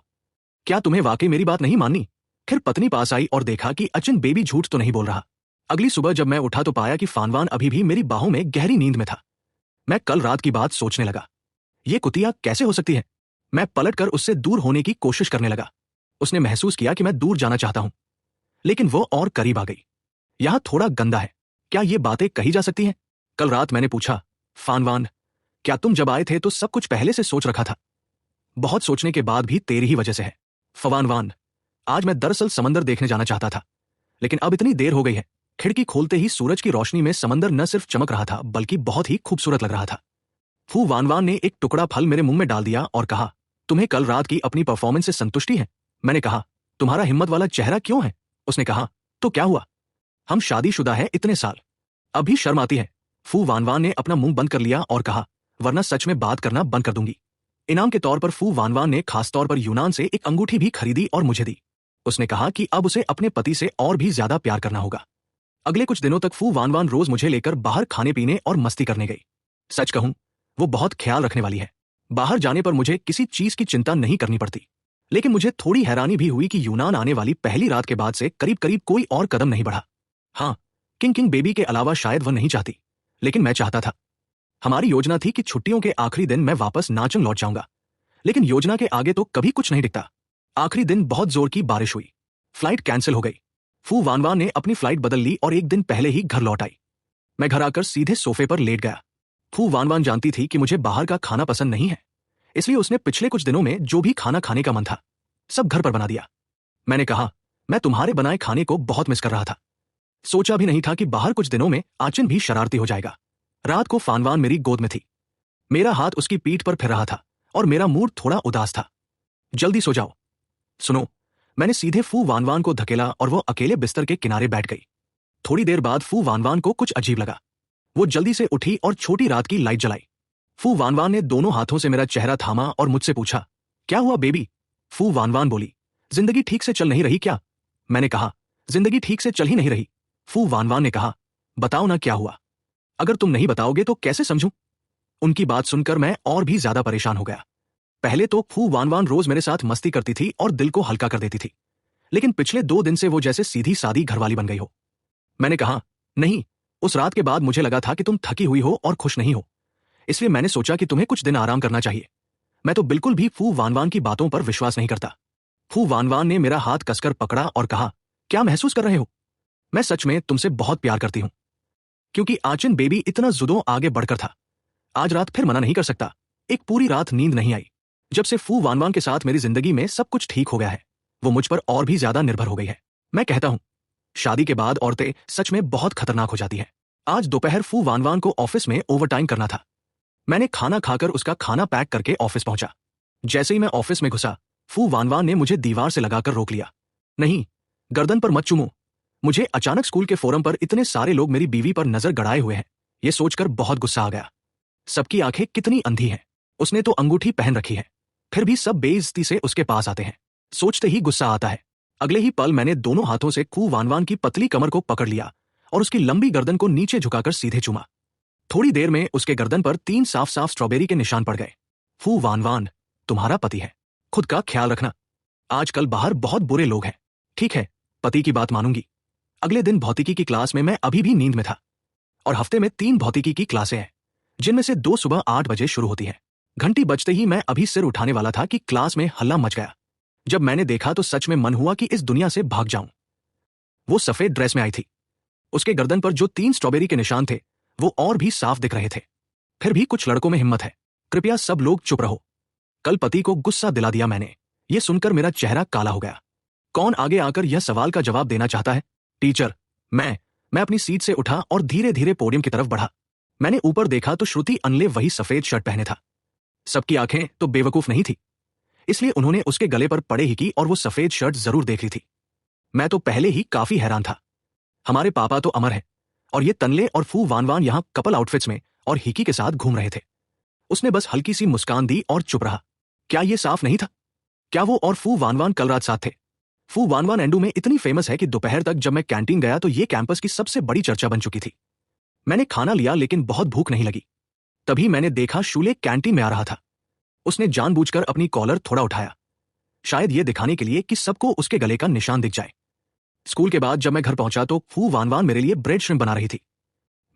क्या तुम्हें वाकई मेरी बात नहीं माननी? फिर पत्नी पास आई और देखा कि अचिन बेबी झूठ तो नहीं बोल रहा। अगली सुबह जब मैं उठा तो पाया कि फानवान अभी भी मेरी बाहों में गहरी नींद में था। मैं कल रात की बात सोचने लगा। ये कुतिया कैसे हो सकती है? मैं पलटकर उससे दूर होने की कोशिश करने लगा। उसने महसूस किया कि मैं दूर जाना चाहता हूं, लेकिन वो और करीब आ गई। यहां थोड़ा गंदा है, क्या ये बातें कही जा सकती हैं? कल रात मैंने पूछा, फानवान, क्या तुम जब आए थे तो सब कुछ पहले से सोच रखा था? बहुत सोचने के बाद भी तेरी ही वजह से है। फवानवान, आज मैं दरअसल समंदर देखने जाना चाहता था, लेकिन अब इतनी देर हो गई है। खिड़की खोलते ही सूरज की रोशनी में समंदर न सिर्फ चमक रहा था बल्कि बहुत ही खूबसूरत लग रहा था। फू वानवान ने एक टुकड़ा फल मेरे मुंह में डाल दिया और कहा, तुम्हें कल रात की अपनी परफॉर्मेंस से संतुष्टि है? मैंने कहा, तुम्हारा हिम्मत वाला चेहरा क्यों है? उसने कहा, तो क्या हुआ, हम शादीशुदा हैं इतने साल, अभी शर्म आती है? फू वानवान ने अपना मुंह बंद कर लिया और कहा, वरना सच में बात करना बंद कर दूंगी। इनाम के तौर पर फू वानवान ने खासतौर पर यूनान से एक अंगूठी भी खरीदी और मुझे दी। उसने कहा कि अब उसे अपने पति से और भी ज्यादा प्यार करना होगा। अगले कुछ दिनों तक फू वानवान रोज मुझे लेकर बाहर खाने पीने और मस्ती करने गई। सच कहूं, वो बहुत ख्याल रखने वाली है। बाहर जाने पर मुझे किसी चीज की चिंता नहीं करनी पड़ती। लेकिन मुझे थोड़ी हैरानी भी हुई कि यूनान आने वाली पहली रात के बाद से करीब करीब कोई और कदम नहीं बढ़ा। हाँ, किंग बेबी के अलावा शायद वह नहीं चाहती, लेकिन मैं चाहता था। हमारी योजना थी कि छुट्टियों के आखिरी दिन मैं वापस नाचन लौट जाऊंगा, लेकिन योजना के आगे तो कभी कुछ नहीं दिखता। आखिरी दिन बहुत जोर की बारिश हुई, फ्लाइट कैंसिल हो गई। फू वानवान ने अपनी फ्लाइट बदल ली और एक दिन पहले ही घर लौट आई। मैं घर आकर सीधे सोफे पर लेट गया। फू वानवान जानती थी कि मुझे बाहर का खाना पसंद नहीं है, इसलिए उसने पिछले कुछ दिनों में जो भी खाना खाने का मन था सब घर पर बना दिया। मैंने कहा, मैं तुम्हारे बनाए खाने को बहुत मिस कर रहा था। सोचा भी नहीं था कि बाहर कुछ दिनों में आचिन भी शरारती हो जाएगा। रात को फानवान मेरी गोद में थी, मेरा हाथ उसकी पीठ पर फिर रहा था और मेरा मूड थोड़ा उदास था। जल्दी सो जाओ। सुनो, मैंने सीधे फू वानवान को धकेला और वो अकेले बिस्तर के किनारे बैठ गई। थोड़ी देर बाद फू वानवान को कुछ अजीब लगा। वो जल्दी से उठी और छोटी रात की लाइट जलाई। फू वानवान ने दोनों हाथों से मेरा चेहरा थामा और मुझसे पूछा, क्या हुआ बेबी? फू वानवान बोली, जिंदगी ठीक से चल नहीं रही क्या? मैंने कहा, जिंदगी ठीक से चल ही नहीं रही। फू वानवान ने कहा, बताओ ना क्या हुआ। अगर तुम नहीं बताओगे तो कैसे समझूं? उनकी बात सुनकर मैं और भी ज्यादा परेशान हो गया। पहले तो फू वानवान रोज मेरे साथ मस्ती करती थी और दिल को हल्का कर देती थी, लेकिन पिछले 2 दिन से वो जैसे सीधी सादी घरवाली बन गई हो। मैंने कहा, नहीं, उस रात के बाद मुझे लगा था कि तुम थकी हुई हो और खुश नहीं हो, इसलिए मैंने सोचा कि तुम्हें कुछ दिन आराम करना चाहिए। मैं तो बिल्कुल भी फू वानवान की बातों पर विश्वास नहीं करता। फू वानवान ने मेरा हाथ कसकर पकड़ा और कहा, क्या महसूस कर रहे हो? मैं सच में तुमसे बहुत प्यार करती हूं। क्योंकि आचिन बेबी इतना जुदों आगे बढ़कर था, आज रात फिर मना नहीं कर सकता। एक पूरी रात नींद नहीं आई। जब से फू वानवान के साथ मेरी जिंदगी में सब कुछ ठीक हो गया है, वो मुझ पर और भी ज्यादा निर्भर हो गई है। मैं कहता हूं, शादी के बाद औरतें सच में बहुत खतरनाक हो जाती हैं। आज दोपहर फू वानवान को ऑफिस में ओवरटाइम करना था। मैंने खाना खाकर उसका खाना पैक करके ऑफिस पहुंचा। जैसे ही मैं ऑफिस में घुसा, फू वानवान ने मुझे दीवार से लगाकर रोक लिया। नहीं, गर्दन पर मत चूमो। मुझे अचानक स्कूल के फोरम पर इतने सारे लोग मेरी बीवी पर नजर गड़ाए हुए हैं, ये सोचकर बहुत गुस्सा आ गया। सबकी आंखें कितनी अंधी हैं। उसने तो अंगूठी पहन रखी है, फिर भी सब बेइज्जती से उसके पास आते हैं। सोचते ही गुस्सा आता है। अगले ही पल मैंने दोनों हाथों से फू वानवान की पतली कमर को पकड़ लिया और उसकी लंबी गर्दन को नीचे झुकाकर सीधे चूमा। थोड़ी देर में उसके गर्दन पर 3 साफ साफ स्ट्रॉबेरी के निशान पड़ गए। फू वानवान, तुम्हारा पति है, खुद का ख्याल रखना। आजकल बाहर बहुत बुरे लोग हैं। ठीक है, पति की बात मानूंगी। अगले दिन भौतिकी की क्लास में मैं अभी भी नींद में था और हफ्ते में 3 भौतिकी की क्लासें हैं, जिनमें से 2 सुबह 8 बजे शुरू होती हैं। घंटी बजते ही मैं अभी सिर उठाने वाला था कि क्लास में हल्ला मच गया। जब मैंने देखा तो सच में मन हुआ कि इस दुनिया से भाग जाऊं। वो सफेद ड्रेस में आई थी। उसके गर्दन पर जो 3 स्ट्रॉबेरी के निशान थे वो और भी साफ दिख रहे थे। फिर भी कुछ लड़कों में हिम्मत है। कृपया सब लोग चुप रहो। कल पति को गुस्सा दिला दिया मैंने। ये सुनकर मेरा चेहरा काला हो गया। कौन आगे आकर यह सवाल का जवाब देना चाहता है? टीचर। मैं अपनी सीट से उठा और धीरे धीरे पोडियम की तरफ बढ़ा। मैंने ऊपर देखा तो श्रुति अनले वही सफेद शर्ट पहने था। सबकी आंखें तो बेवकूफ नहीं थी, इसलिए उन्होंने उसके गले पर पड़े ही की और वो सफेद शर्ट जरूर देख ली थी। मैं तो पहले ही काफी हैरान था। हमारे पापा तो अमर हैं, और ये तनले और फू वान वान यहां कपल आउटफिट्स में और हिकी के साथ घूम रहे थे। उसने बस हल्की सी मुस्कान दी और चुप रहा। क्या ये साफ नहीं था? क्या वो और फू वान वान कल रात साथ थे? फू वान वान एंडू में इतनी फेमस है कि दोपहर तक जब मैं कैंटीन गया तो ये कैंपस की सबसे बड़ी चर्चा बन चुकी थी। मैंने खाना लिया लेकिन बहुत भूख नहीं लगी। तभी मैंने देखा शूले कैंटीन में आ रहा था। उसने जानबूझकर अपनी कॉलर थोड़ा उठाया, शायद ये दिखाने के लिए कि सबको उसके गले का निशान दिख जाए। स्कूल के बाद जब मैं घर पहुंचा तो फू वान वान मेरे लिए ब्रेड श्रिम्प बना रही थी।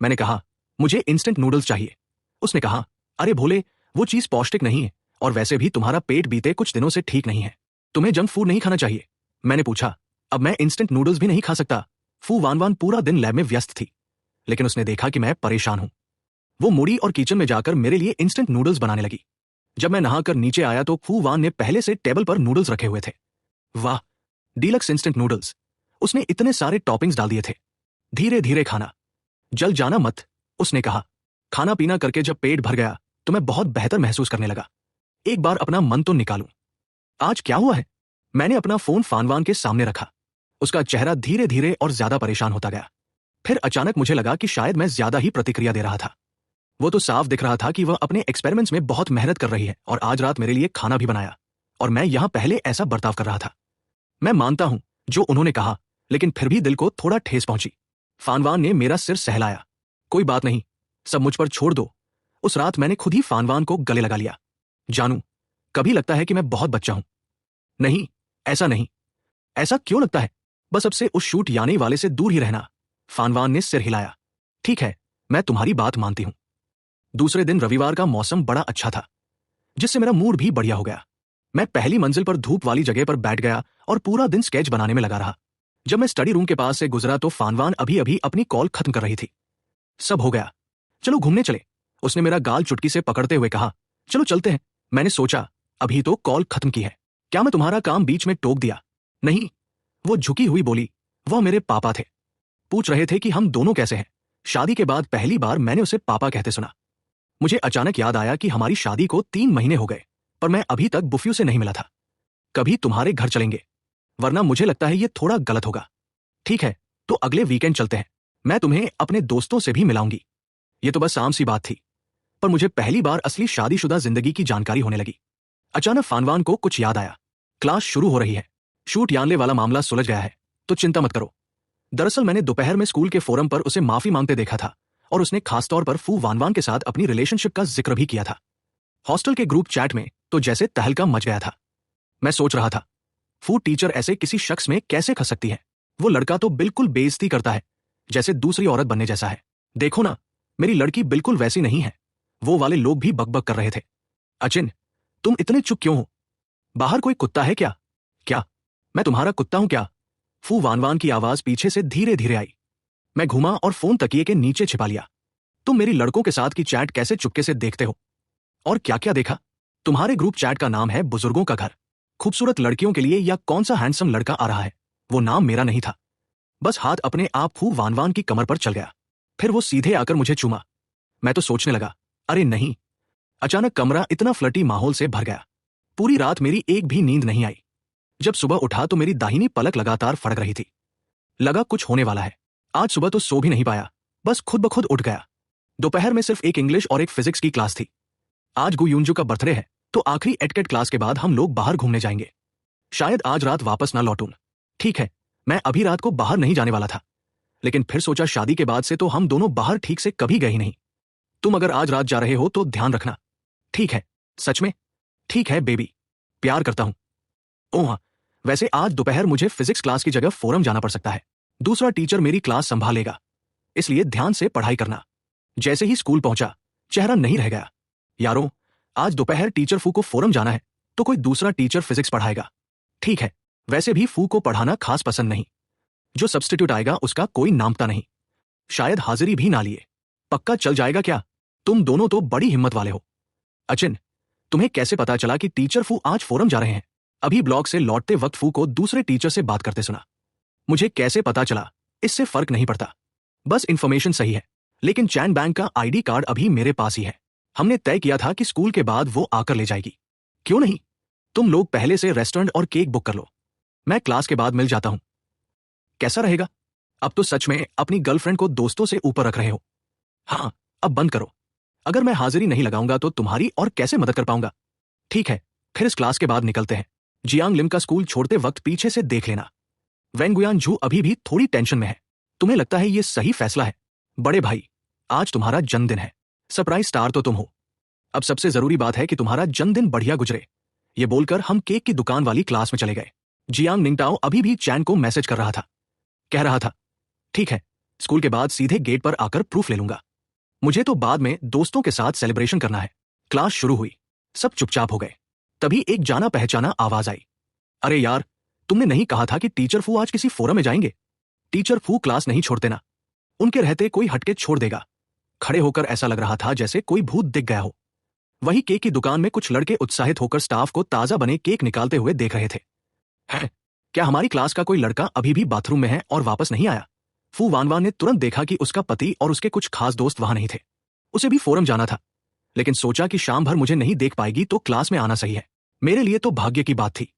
मैंने कहा, मुझे इंस्टेंट नूडल्स चाहिए। उसने कहा, अरे भोले, वो चीज पौष्टिक नहीं है और वैसे भी तुम्हारा पेट बीते कुछ दिनों से ठीक नहीं है। तुम्हें जंक फूड नहीं खाना चाहिए। मैंने पूछा, अब मैं इंस्टेंट नूडल्स भी नहीं खा सकता? फू वान वान पूरा दिन लैब में व्यस्त थी, लेकिन उसने देखा कि मैं परेशान हूं। वो मुड़ी और किचन में जाकर मेरे लिए इंस्टेंट नूडल्स बनाने लगी। जब मैं नहाकर नीचे आया तो फू वान ने पहले से टेबल पर नूडल्स रखे हुए थे। वाह, डीलक्स इंस्टेंट नूडल्स। उसने इतने सारे टॉपिंग्स डाल दिए थे। धीरे धीरे खाना, जल जाना मत, उसने कहा। खाना पीना करके जब पेट भर गया तो मैं बहुत बेहतर महसूस करने लगा। एक बार अपना मन तो निकालूं। आज क्या हुआ है? मैंने अपना फोन फानवान के सामने रखा। उसका चेहरा धीरे धीरे और ज्यादा परेशान होता गया। फिर अचानक मुझे लगा कि शायद मैं ज्यादा ही प्रतिक्रिया दे रहा था। वो तो साफ दिख रहा था कि वह अपने एक्सपेरिमेंट्स में बहुत मेहनत कर रही है और आज रात मेरे लिए खाना भी बनाया, और मैं यहां पहले ऐसा बर्ताव कर रहा था। मैं मानता हूं जो उन्होंने कहा, लेकिन फिर भी दिल को थोड़ा ठेस पहुंची। फानवान ने मेरा सिर सहलाया। कोई बात नहीं, सब मुझ पर छोड़ दो। उस रात मैंने खुद ही फानवान को गले लगा लिया। जानू, कभी लगता है कि मैं बहुत बच्चा हूं। नहीं, ऐसा नहीं। ऐसा क्यों लगता है? बस अब से उस शूट यानी वाले से दूर ही रहना। फानवान ने सिर हिलाया। ठीक है, मैं तुम्हारी बात मानती हूं। दूसरे दिन रविवार का मौसम बड़ा अच्छा था, जिससे मेरा मूड भी बढ़िया हो गया। मैं पहली मंजिल पर धूप वाली जगह पर बैठ गया और पूरा दिन स्केच बनाने में लगा रहा। जब मैं स्टडी रूम के पास से गुजरा तो फानवान अभी अभी अपनी कॉल खत्म कर रही थी। सब हो गया, चलो घूमने चले, उसने मेरा गाल चुटकी से पकड़ते हुए कहा। चलो चलते हैं। मैंने सोचा, अभी तो कॉल खत्म की है, क्या मैं तुम्हारा काम बीच में टोक दिया? नहीं, वो झुकी हुई बोली। वह मेरे पापा थे। पूछ रहे थे कि हम दोनों कैसे हैं। शादी के बाद पहली बार मैंने उसे पापा कहते सुना। मुझे अचानक याद आया कि हमारी शादी को 3 महीने हो गए, पर मैं अभी तक बुफियों से नहीं मिला था। कभी तुम्हारे घर चलेंगे, वरना मुझे लगता है ये थोड़ा गलत होगा। ठीक है, तो अगले वीकेंड चलते हैं। मैं तुम्हें अपने दोस्तों से भी मिलाऊंगी। ये तो बस आम सी बात थी, पर मुझे पहली बार असली शादीशुदा जिंदगी की जानकारी होने लगी। अचानक फानवान को कुछ याद आया। क्लास शुरू हो रही है, शूट यानले वाला मामला सुलझ गया है, तो चिंता मत करो। दरअसल मैंने दोपहर में स्कूल के फोरम पर उसे माफी मांगते देखा था, और उसने खासतौर पर फू वानवान के साथ अपनी रिलेशनशिप का जिक्र भी किया था। हॉस्टल के ग्रुप चैट में तो जैसे तहलका मच गया था। मैं सोच रहा था, फू टीचर ऐसे किसी शख्स में कैसे खस सकती है? वो लड़का तो बिल्कुल बेइज्जती करता है, जैसे दूसरी औरत बनने जैसा है। देखो ना, मेरी लड़की बिल्कुल वैसी नहीं है। वो वाले लोग भी बकबक कर रहे थे। अचिन, तुम इतने चुप क्यों हो? बाहर कोई कुत्ता है क्या? क्या मैं तुम्हारा कुत्ता हूं क्या? फू वानवान की आवाज पीछे से धीरे धीरे आई। मैं घुमा और फोन तकिए के नीचे छिपा लिया। तुम मेरी लड़कों के साथ की चैट कैसे चुपके से देखते हो? और क्या क्या देखा? तुम्हारे ग्रुप चैट का नाम है बुजुर्गों का घर। खूबसूरत लड़कियों के लिए या कौन सा हैंडसम लड़का आ रहा है? वो नाम मेरा नहीं था। बस हाथ अपने आप फू वानवान की कमर पर चल गया। फिर वो सीधे आकर मुझे चूमा। मैं तो सोचने लगा, अरे नहीं। अचानक कमरा इतना फ्लर्टी माहौल से भर गया। पूरी रात मेरी एक भी नींद नहीं आई। जब सुबह उठा तो मेरी दाहिनी पलक लगातार फड़क रही थी। लगा कुछ होने वाला है। आज सुबह तो सो भी नहीं पाया, बस खुद ब खुद उठ गया। दोपहर में सिर्फ एक इंग्लिश और एक फिजिक्स की क्लास थी। आज गु यूंजू का बर्थडे है, तो आखिरी एटकेट क्लास के बाद हम लोग बाहर घूमने जाएंगे। शायद आज रात वापस ना लौटूं। ठीक है, मैं अभी रात को बाहर नहीं जाने वाला था, लेकिन फिर सोचा शादी के बाद से तो हम दोनों बाहर ठीक से कभी गए ही नहीं। तुम अगर आज रात जा रहे हो तो ध्यान रखना। ठीक है? सच में? ठीक है बेबी, प्यार करता हूं। ओह हाँ, वैसे आज दोपहर मुझे फिजिक्स क्लास की जगह फोरम जाना पड़ सकता है। दूसरा टीचर मेरी क्लास संभालेगा, इसलिए ध्यान से पढ़ाई करना। जैसे ही स्कूल पहुंचा, चेहरा नहीं रह गया। यारों, आज दोपहर टीचर फू को फोरम जाना है, तो कोई दूसरा टीचर फिजिक्स पढ़ाएगा। ठीक है, वैसे भी फू को पढ़ाना खास पसंद नहीं। जो सब्स्टिट्यूट आएगा उसका कोई नामता नहीं। शायद हाजिरी भी ना लिए। पक्का चल जाएगा क्या? तुम दोनों तो बड़ी हिम्मत वाले हो। अचिन, तुम्हें कैसे पता चला कि टीचर फू आज फोरम जा रहे हैं? अभी ब्लॉक से लौटते वक्त फू को दूसरे टीचर से बात करते सुना। मुझे कैसे पता चला, इससे फर्क नहीं पड़ता, बस इन्फॉर्मेशन सही है। लेकिन चैन बैंक का आईडी कार्ड अभी मेरे पास ही है। हमने तय किया था कि स्कूल के बाद वो आकर ले जाएगी। क्यों नहीं, तुम लोग पहले से रेस्टोरेंट और केक बुक कर लो, मैं क्लास के बाद मिल जाता हूं। कैसा रहेगा? अब तो सच में अपनी गर्लफ्रेंड को दोस्तों से ऊपर रख रहे हो। हाँ, अब बंद करो। अगर मैं हाजिरी नहीं लगाऊंगा तो तुम्हारी और कैसे मदद कर पाऊंगा? ठीक है, फिर इस क्लास के बाद निकलते हैं। जियांग लिम का स्कूल छोड़ते वक्त पीछे से देख लेना। वेंगुयान झू अभी भी थोड़ी टेंशन में है। तुम्हें लगता है ये सही फैसला है? बड़े भाई, आज तुम्हारा जन्मदिन है, सरप्राइज स्टार तो तुम हो। अब सबसे जरूरी बात है कि तुम्हारा जन्मदिन बढ़िया गुजरे। ये बोलकर हम केक की दुकान वाली क्लास में चले गए। जियांग निंगटाओ अभी भी चैन को मैसेज कर रहा था। कह रहा था, ठीक है, स्कूल के बाद सीधे गेट पर आकर प्रूफ ले लूंगा। मुझे तो बाद में दोस्तों के साथ सेलिब्रेशन करना है। क्लास शुरू हुई, सब चुपचाप हो गए। तभी एक जाना पहचाना आवाज आई। अरे यार, तुमने नहीं कहा था कि टीचर फू आज किसी फोरम में जाएंगे? टीचर फू क्लास नहीं छोड़ते ना, उनके रहते कोई हटके छोड़ देगा। खड़े होकर ऐसा लग रहा था जैसे कोई भूत दिख गया हो। वही केक की दुकान में कुछ लड़के उत्साहित होकर स्टाफ को ताजा बने केक निकालते हुए देख रहे थे। है, क्या हमारी क्लास का कोई लड़का अभी भी बाथरूम में है और वापस नहीं आया? फू वानवान ने तुरंत देखा कि उसका पति और उसके कुछ खास दोस्त वहां नहीं थे। उसे भी फोरम जाना था, लेकिन सोचा कि शाम भर मुझे नहीं देख पाएगी तो क्लास में आना सही है। मेरे लिए तो भाग्य की बात थी।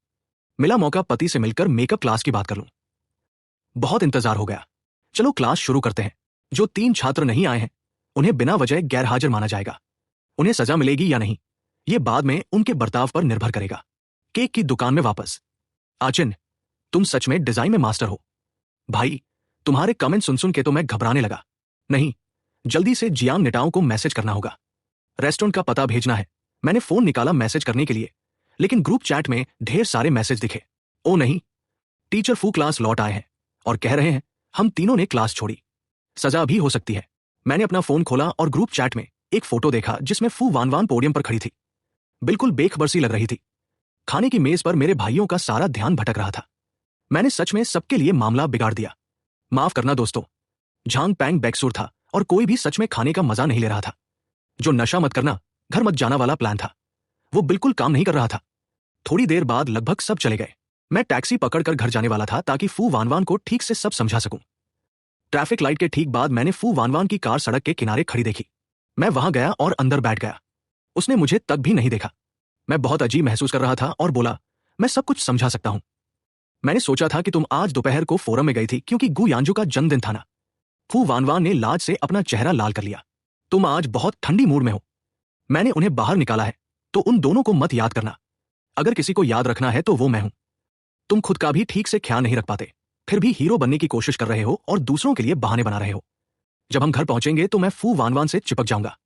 मिला मौका पति से मिलकर मेकअप क्लास की बात कर लूं। बहुत इंतजार हो गया, चलो क्लास शुरू करते हैं। जो 3 छात्र नहीं आए हैं उन्हें बिना वजह गैरहाजिर माना जाएगा। उन्हें सजा मिलेगी या नहीं, ये बाद में उनके बर्ताव पर निर्भर करेगा। केक की दुकान में वापस। आचिन, तुम सच में डिजाइन में मास्टर हो। भाई, तुम्हारे कमेंट सुन सुन के तो मैं घबराने लगा। नहीं, जल्दी से जियांग निटाओ को मैसेज करना होगा। रेस्टोरेंट का पता भेजना है। मैंने फोन निकाला मैसेज करने के लिए, लेकिन ग्रुप चैट में ढेर सारे मैसेज दिखे। ओ नहीं, टीचर फू क्लास लौट आए हैं और कह रहे हैं हम तीनों ने क्लास छोड़ी। सजा भी हो सकती है। मैंने अपना फोन खोला और ग्रुप चैट में एक फोटो देखा जिसमें फू वानवान पोडियम पर खड़ी थी। बिल्कुल बेखबर सी लग रही थी। खाने की मेज पर मेरे भाइयों का सारा ध्यान भटक रहा था। मैंने सच में सबके लिए मामला बिगाड़ दिया। माफ करना दोस्तों। झांग पैंग बेकसूर था और कोई भी सच में खाने का मजा नहीं ले रहा था। जो नशा मत करना, घर मत जाना वाला प्लान था, वो बिल्कुल काम नहीं कर रहा था। थोड़ी देर बाद लगभग सब चले गए। मैं टैक्सी पकड़कर घर जाने वाला था ताकि फू वानवान को ठीक से सब समझा सकूं। ट्रैफिक लाइट के ठीक बाद मैंने फू वानवान की कार सड़क के किनारे खड़ी देखी। मैं वहां गया और अंदर बैठ गया। उसने मुझे तक भी नहीं देखा। मैं बहुत अजीब महसूस कर रहा था और बोला, मैं सब कुछ समझा सकता हूं। मैंने सोचा था कि तुम आज दोपहर को फोरम में गई थी क्योंकि गु यांजू का जन्मदिन था ना। फू वानवान ने लाज से अपना चेहरा लाल कर लिया। तुम आज बहुत ठंडी मूड में हो। मैंने उन्हें बाहर निकाला है, तो उन दोनों को मत याद करना। अगर किसी को याद रखना है तो वो मैं हूं। तुम खुद का भी ठीक से ख्याल नहीं रख पाते, फिर भी हीरो बनने की कोशिश कर रहे हो और दूसरों के लिए बहाने बना रहे हो। जब हम घर पहुंचेंगे तो मैं फू वानवान से चिपक जाऊंगा।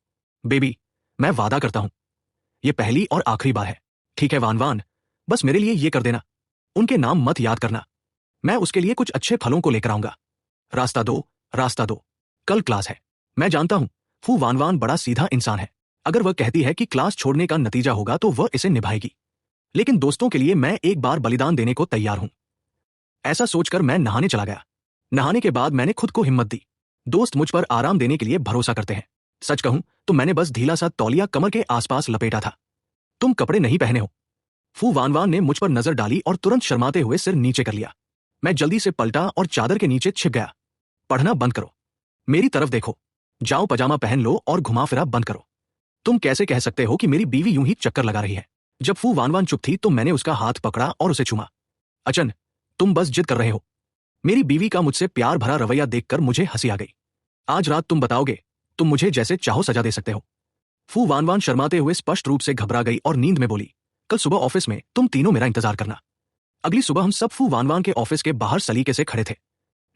बेबी, मैं वादा करता हूं, ये पहली और आखिरी बार है। ठीक है वानवान, बस मेरे लिए ये कर देना, उनके नाम मत याद करना। मैं उसके लिए कुछ अच्छे फलों को लेकर आऊंगा। रास्ता दो, रास्ता दो। कल क्लास है। मैं जानता हूं फू वानवान बड़ा सीधा इंसान है। अगर वह कहती है कि क्लास छोड़ने का नतीजा होगा तो वह इसे निभाएगी। लेकिन दोस्तों के लिए मैं एक बार बलिदान देने को तैयार हूं। ऐसा सोचकर मैं नहाने चला गया। नहाने के बाद मैंने खुद को हिम्मत दी। दोस्त मुझ पर आराम देने के लिए भरोसा करते हैं। सच कहूं तो मैंने बस ढीला सा तौलिया कमर के आसपास लपेटा था। तुम कपड़े नहीं पहने हो। फू वानवान ने मुझ पर नजर डाली और तुरंत शर्माते हुए सिर नीचे कर लिया। मैं जल्दी से पलटा और चादर के नीचे छिप गया। पढ़ना बंद करो, मेरी तरफ देखो। जाओ पजामा पहन लो और घुमा फिरा बंद करो। तुम कैसे कह सकते हो कि मेरी बीवी यूं ही चक्कर लगा रही है? जब फू वानवान चुप थी तो मैंने उसका हाथ पकड़ा और उसे चूमा। अचन, तुम बस जिद कर रहे हो। मेरी बीवी का मुझसे प्यार भरा रवैया देखकर मुझे हंसी आ गई। आज रात तुम बताओगे, तुम मुझे जैसे चाहो सजा दे सकते हो। फू वानवान शर्माते हुए स्पष्ट रूप से घबरा गई और नींद में बोली, कल सुबह ऑफिस में तुम तीनों मेरा इंतजार करना। अगली सुबह हम सब फू वानवान के ऑफिस के बाहर सलीके से खड़े थे।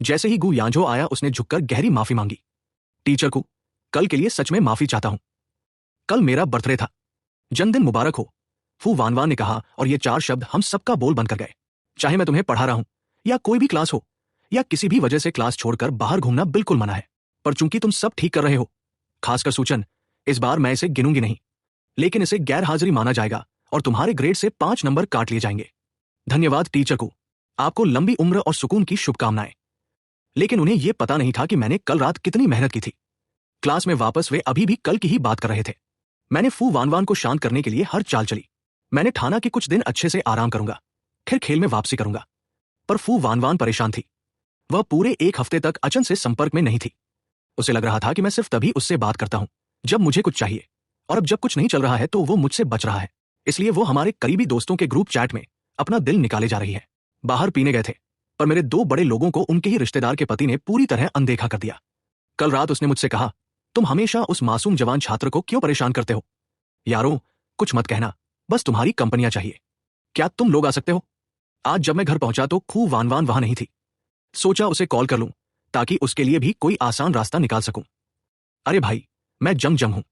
जैसे ही गु यांझो आया उसने झुककर गहरी माफी मांगी। टीचर को कल के लिए सच में माफी चाहता हूं। कल मेरा बर्थडे था। जन्मदिन मुबारक हो, फू वानवान ने कहा और ये 4 शब्द हम सबका बोल बनकर गए। चाहे मैं तुम्हें पढ़ा रहा हूं या कोई भी क्लास हो या किसी भी वजह से क्लास छोड़कर बाहर घूमना बिल्कुल मना है। पर चूंकि तुम सब ठीक कर रहे हो, खासकर सूचन, इस बार मैं इसे गिनूंगी नहीं, लेकिन इसे गैर हाजिरी माना जाएगा और तुम्हारे ग्रेड से 5 नंबर काट लिए जाएंगे। धन्यवाद टीचर को, आपको लंबी उम्र और सुकून की शुभकामनाएं। लेकिन उन्हें यह पता नहीं था कि मैंने कल रात कितनी मेहनत की थी। क्लास में वापस वे अभी भी कल की ही बात कर रहे थे। मैंने फू वान वान को शांत करने के लिए हर चाल चली। मैंने ठाना कि कुछ दिन अच्छे से आराम करूंगा, फिर खेल में वापसी करूंगा। पर फू वान वान परेशान थी। वह पूरे 1 हफ्ते तक अचन से संपर्क में नहीं थी। उसे लग रहा था कि मैं सिर्फ तभी उससे बात करता हूं जब मुझे कुछ चाहिए, और अब जब कुछ नहीं चल रहा है तो वो मुझसे बच रहा है। इसलिए वो हमारे करीबी दोस्तों के ग्रुप चैट में अपना दिल निकाले जा रही है। बाहर पीने गए थे, पर मेरे 2 बड़े लोगों को उनके ही रिश्तेदार के पति ने पूरी तरह अनदेखा कर दिया। कल रात उसने मुझसे कहा, तुम हमेशा उस मासूम जवान छात्र को क्यों परेशान करते हो? यारों, कुछ मत कहना, बस तुम्हारी कंपनियां चाहिए। क्या तुम लोग आ सकते हो? आज जब मैं घर पहुंचा तो खू वान वान वहां नहीं थी। सोचा उसे कॉल कर लूं ताकि उसके लिए भी कोई आसान रास्ता निकाल सकूं। अरे भाई, मैं जंग हूं।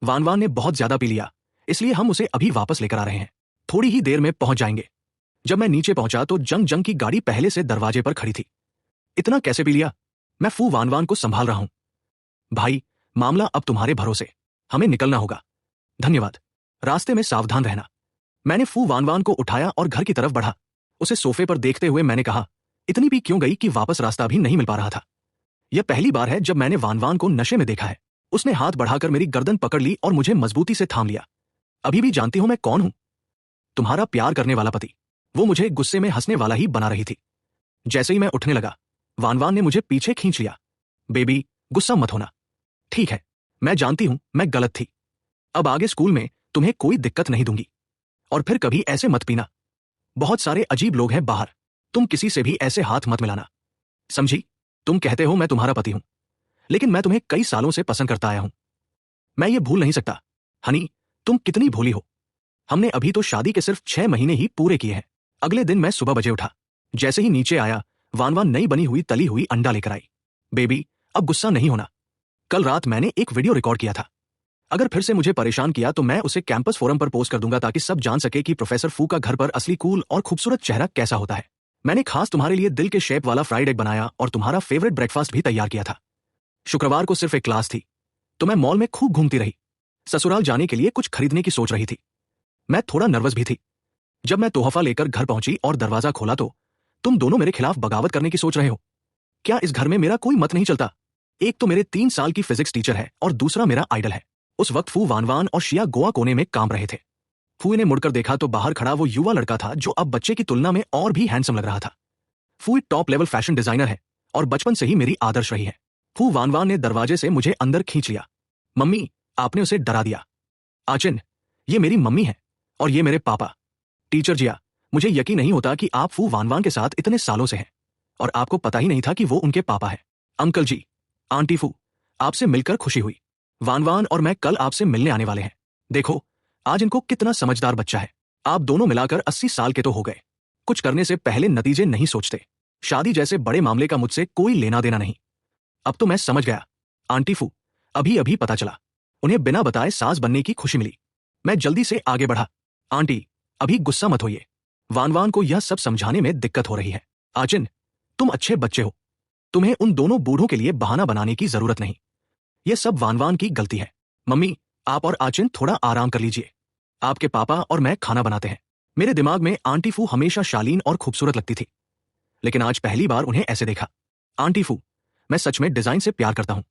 वान वान ने बहुत ज्यादा पी लिया, इसलिए हम उसे अभी वापस लेकर आ रहे हैं। थोड़ी ही देर में पहुंच जाएंगे। जब मैं नीचे पहुंचा तो जंग की गाड़ी पहले से दरवाजे पर खड़ी थी। इतना कैसे पी लिया? मैं फू वान वान को संभाल रहा हूं। भाई, मामला अब तुम्हारे भरोसे, हमें निकलना होगा। धन्यवाद, रास्ते में सावधान रहना। मैंने फू वान वान को उठाया और घर की तरफ बढ़ा। उसे सोफे पर देखते हुए मैंने कहा, इतनी पी क्यों गई कि वापस रास्ता भी नहीं मिल पा रहा था। यह पहली बार है जब मैंने वान वान को नशे में देखा है। उसने हाथ बढ़ाकर मेरी गर्दन पकड़ ली और मुझे मजबूती से थाम लिया। अभी भी जानती हो मैं कौन हूं? तुम्हारा प्यार करने वाला पति। वो मुझे गुस्से में हंसने वाला ही बना रही थी। जैसे ही मैं उठने लगा, वान वान ने मुझे पीछे खींच लिया। बेबी, गुस्सा मत होना। ठीक है, मैं जानती हूं मैं गलत थी। अब आगे स्कूल में तुम्हें कोई दिक्कत नहीं दूंगी। और फिर कभी ऐसे मत पीना। बहुत सारे अजीब लोग हैं बाहर, तुम किसी से भी ऐसे हाथ मत मिलाना, समझी? तुम कहते हो मैं तुम्हारा पति हूं, लेकिन मैं तुम्हें कई सालों से पसंद करता आया हूं। मैं ये भूल नहीं सकता। हनी, तुम कितनी भोली हो। हमने अभी तो शादी के सिर्फ 6 महीने ही पूरे किए हैं। अगले दिन मैं सुबह बजे उठा। जैसे ही नीचे आया, वान वान नई बनी हुई तली हुई अंडा लेकर आई। बेबी, अब गुस्सा नहीं होना। कल रात मैंने एक वीडियो रिकॉर्ड किया था। अगर फिर से मुझे परेशान किया तो मैं उसे कैंपस फोरम पर पोस्ट कर दूंगा ताकि सब जान सके कि प्रोफेसर फू का घर पर असली कूल और खूबसूरत चेहरा कैसा होता है। मैंने खास तुम्हारे लिए दिल के शेप वाला फ्राइड एग बनाया और तुम्हारा फेवरेट ब्रेकफास्ट भी तैयार किया था। शुक्रवार को सिर्फ एक क्लास थी तो मैं मॉल में खूब घूमती रही। ससुराल जाने के लिए कुछ खरीदने की सोच रही थी। मैं थोड़ा नर्वस भी थी। जब मैं तोहफा लेकर घर पहुंची और दरवाजा खोला तो तुम दोनों मेरे खिलाफ बगावत करने की सोच रहे हो। क्या इस घर में मेरा कोई मत नहीं चलता? एक तो मेरे 3 साल की फिजिक्स टीचर है और दूसरा मेरा आइडल है। उस वक्त फू वान वान और शिया गोवा कोने में काम रहे थे। फू ने मुड़कर देखा तो बाहर खड़ा वो युवा लड़का था जो अब बच्चे की तुलना में और भी हैंडसम लग रहा था। फू टॉप लेवल फैशन डिजाइनर है और बचपन से ही मेरी आदर्श रही है। फू वान वान ने दरवाजे से मुझे अंदर खींच लिया। मम्मी, आपने उसे डरा दिया। आचिन, ये मेरी मम्मी है और ये मेरे पापा। टीचर जिया, मुझे यकीन नहीं होता कि आप फू वान वान के साथ इतने सालों से हैं और आपको पता ही नहीं था कि वो उनके पापा है। अंकल जी, आंटी फू, आपसे मिलकर खुशी हुई। वान वान और मैं कल आपसे मिलने आने वाले हैं। देखो, आज इनको कितना समझदार बच्चा है। आप दोनों मिलाकर 80 साल के तो हो गए। कुछ करने से पहले नतीजे नहीं सोचते। शादी जैसे बड़े मामले का मुझसे कोई लेना देना नहीं। अब तो मैं समझ गया। आंटी फू, अभी अभी पता चला। उन्हें बिना बताए सास बनने की खुशी मिली। मैं जल्दी से आगे बढ़ा। आंटी, अभी गुस्सा मत होइए। वान वान को यह सब समझाने में दिक्कत हो रही है। आचिन, तुम अच्छे बच्चे हो। तुम्हें उन दोनों बूढ़ों के लिए बहाना बनाने की जरूरत नहीं। यह सब वान वान की गलती है। मम्मी, आप और आचिन थोड़ा आराम कर लीजिए। आपके पापा और मैं खाना बनाते हैं। मेरे दिमाग में आंटी फू हमेशा शालीन और खूबसूरत लगती थी, लेकिन आज पहली बार उन्हें ऐसे देखा। आंटी फू, मैं सच में डिजाइन से प्यार करता हूं।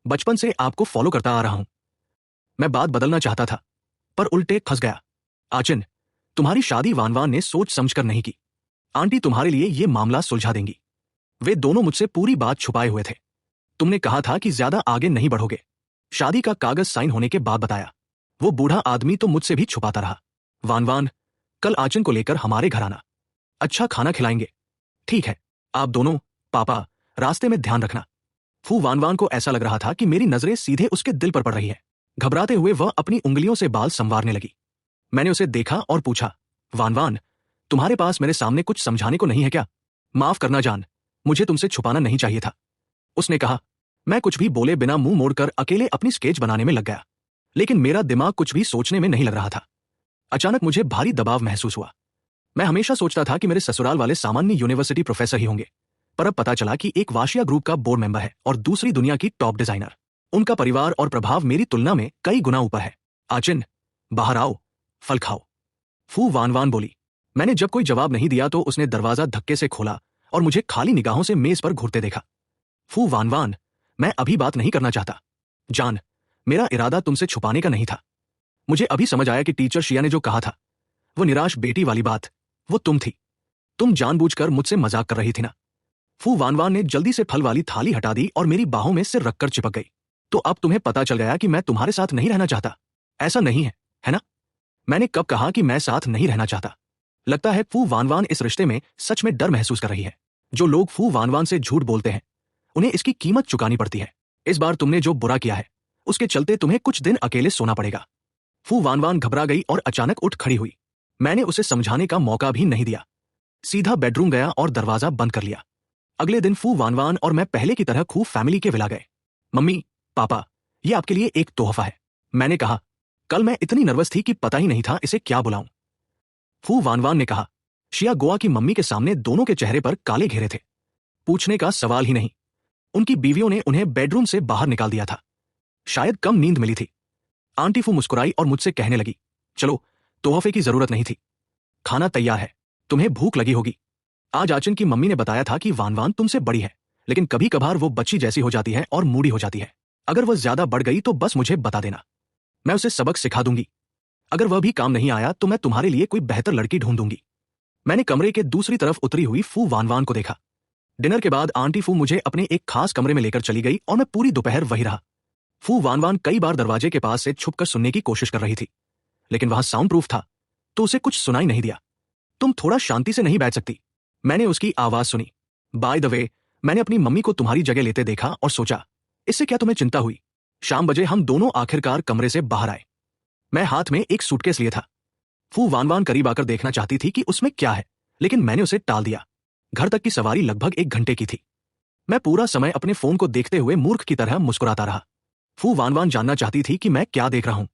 बचपन से आपको फॉलो करता आ रहा हूं। मैं बात बदलना चाहता था, पर उल्टे फंस गया। आचिन, तुम्हारी शादी वान वान ने सोच समझकर नहीं की। आंटी तुम्हारे लिए ये मामला सुलझा देंगी। वे दोनों मुझसे पूरी बात छुपाए हुए थे। तुमने कहा था कि ज्यादा आगे नहीं बढ़ोगे। शादी का कागज साइन होने के बाद बताया। वो बूढ़ा आदमी तो मुझसे भी छुपाता रहा। वान वान, कल आचिन को लेकर हमारे घर आना। अच्छा खाना खिलाएंगे। ठीक है। आप दोनों, पापा, रास्ते में ध्यान रखना। फू वान वान को ऐसा लग रहा था कि मेरी नजरें सीधे उसके दिल पर पड़ रही है। घबराते हुए वह अपनी उंगलियों से बाल संवारने लगी। मैंने उसे देखा और पूछा, वान वान, तुम्हारे पास मेरे सामने कुछ समझाने को नहीं है क्या? माफ करना जान, मुझे तुमसे छुपाना नहीं चाहिए था। उसने कहा। मैं कुछ भी बोले बिना मुंह मोड़कर अकेले अपनी स्केच बनाने में लग गया, लेकिन मेरा दिमाग कुछ भी सोचने में नहीं लग रहा था। अचानक मुझे भारी दबाव महसूस हुआ। मैं हमेशा सोचता था कि मेरे ससुराल वाले सामान्य यूनिवर्सिटी प्रोफेसर ही होंगे, पर अब पता चला कि एक वाशिया ग्रुप का बोर्ड मेंबर है और दूसरी दुनिया की टॉप डिजाइनर। उनका परिवार और प्रभाव मेरी तुलना में कई गुना ऊपर है। आचिन, बाहर आओ, फल खाओ। फू वान वान बोली। मैंने जब कोई जवाब नहीं दिया तो उसने दरवाजा धक्के से खोला और मुझे खाली निगाहों से मेज पर घूरते देखा। फू वान वान, मैं अभी बात नहीं करना चाहता। जान, मेरा इरादा तुमसे छुपाने का नहीं था। मुझे अभी समझ आया कि टीचर शिया ने जो कहा था, वो निराश बेटी वाली बात, वो तुम थी। तुम जानबूझकर मुझसे मजाक कर रही थी ना। फू वानवान ने जल्दी से फल वाली थाली हटा दी और मेरी बाहों में सिर रखकर चिपक गई। तो अब तुम्हें पता चल गया कि मैं तुम्हारे साथ नहीं रहना चाहता, ऐसा नहीं है ना? मैंने कब कहा कि मैं साथ नहीं रहना चाहता? लगता है फू वानवान इस रिश्ते में सच में डर महसूस कर रही है। जो लोग फू वानवान से झूठ बोलते हैं, उन्हें इसकी कीमत चुकानी पड़ती है। इस बार तुमने जो बुरा किया है, उसके चलते तुम्हें कुछ दिन अकेले सोना पड़ेगा। फू वानवान घबरा गई और अचानक उठ खड़ी हुई। मैंने उसे समझाने का मौका भी नहीं दिया, सीधा बेडरूम गया और दरवाजा बंद कर लिया। अगले दिन फू वानवान और मैं पहले की तरह खूब फैमिली के विला गए। मम्मी, पापा, ये आपके लिए एक तोहफा है, मैंने कहा। कल मैं इतनी नर्वस थी कि पता ही नहीं था इसे क्या बुलाऊं। फू वानवान ने कहा। शिया गोवा की मम्मी के सामने दोनों के चेहरे पर काले घेरे थे। पूछने का सवाल ही नहीं, उनकी बीवियों ने उन्हें बेडरूम से बाहर निकाल दिया था। शायद कम नींद मिली थी। आंटी फू मुस्कुराई और मुझसे कहने लगी, चलो, तोहफे की जरूरत नहीं थी, खाना तैयार है, तुम्हें भूख लगी होगी। आज आचन की मम्मी ने बताया था कि वानवान तुमसे बड़ी है, लेकिन कभी कभार वो बच्ची जैसी हो जाती है और मूडी हो जाती है। अगर वह ज्यादा बढ़ गई तो बस मुझे बता देना, मैं उसे सबक सिखा दूंगी। अगर वह भी काम नहीं आया तो मैं तुम्हारे लिए कोई बेहतर लड़की ढूंढ दूंगी। मैंने कमरे के दूसरी तरफ उतरी हुई फू वानवान को देखा। डिनर के बाद आंटी फू मुझे अपने एक खास कमरे में लेकर चली गई और मैं पूरी दोपहर वही रहा। फू वानवान कई बार दरवाजे के पास से छुपकर सुनने की कोशिश कर रही थी, लेकिन वहां साउंड प्रूफ था, तो उसे कुछ सुनाई नहीं दिया। तुम थोड़ा शांति से नहीं बैठ सकती? मैंने उसकी आवाज सुनी। बाय द वे, मैंने अपनी मम्मी को तुम्हारी जगह लेते देखा और सोचा, इससे क्या तुम्हें चिंता हुई? शाम बजे हम दोनों आखिरकार कमरे से बाहर आए। मैं हाथ में एक सूटकेस लिए था। फू वानवान करीब आकर देखना चाहती थी कि उसमें क्या है, लेकिन मैंने उसे टाल दिया। घर तक की सवारी लगभग 1 घंटे की थी। मैं पूरा समय अपने फोन को देखते हुए मूर्ख की तरह मुस्कुराता रहा। फू वानवान जानना चाहती थी कि मैं क्या देख रहा हूं।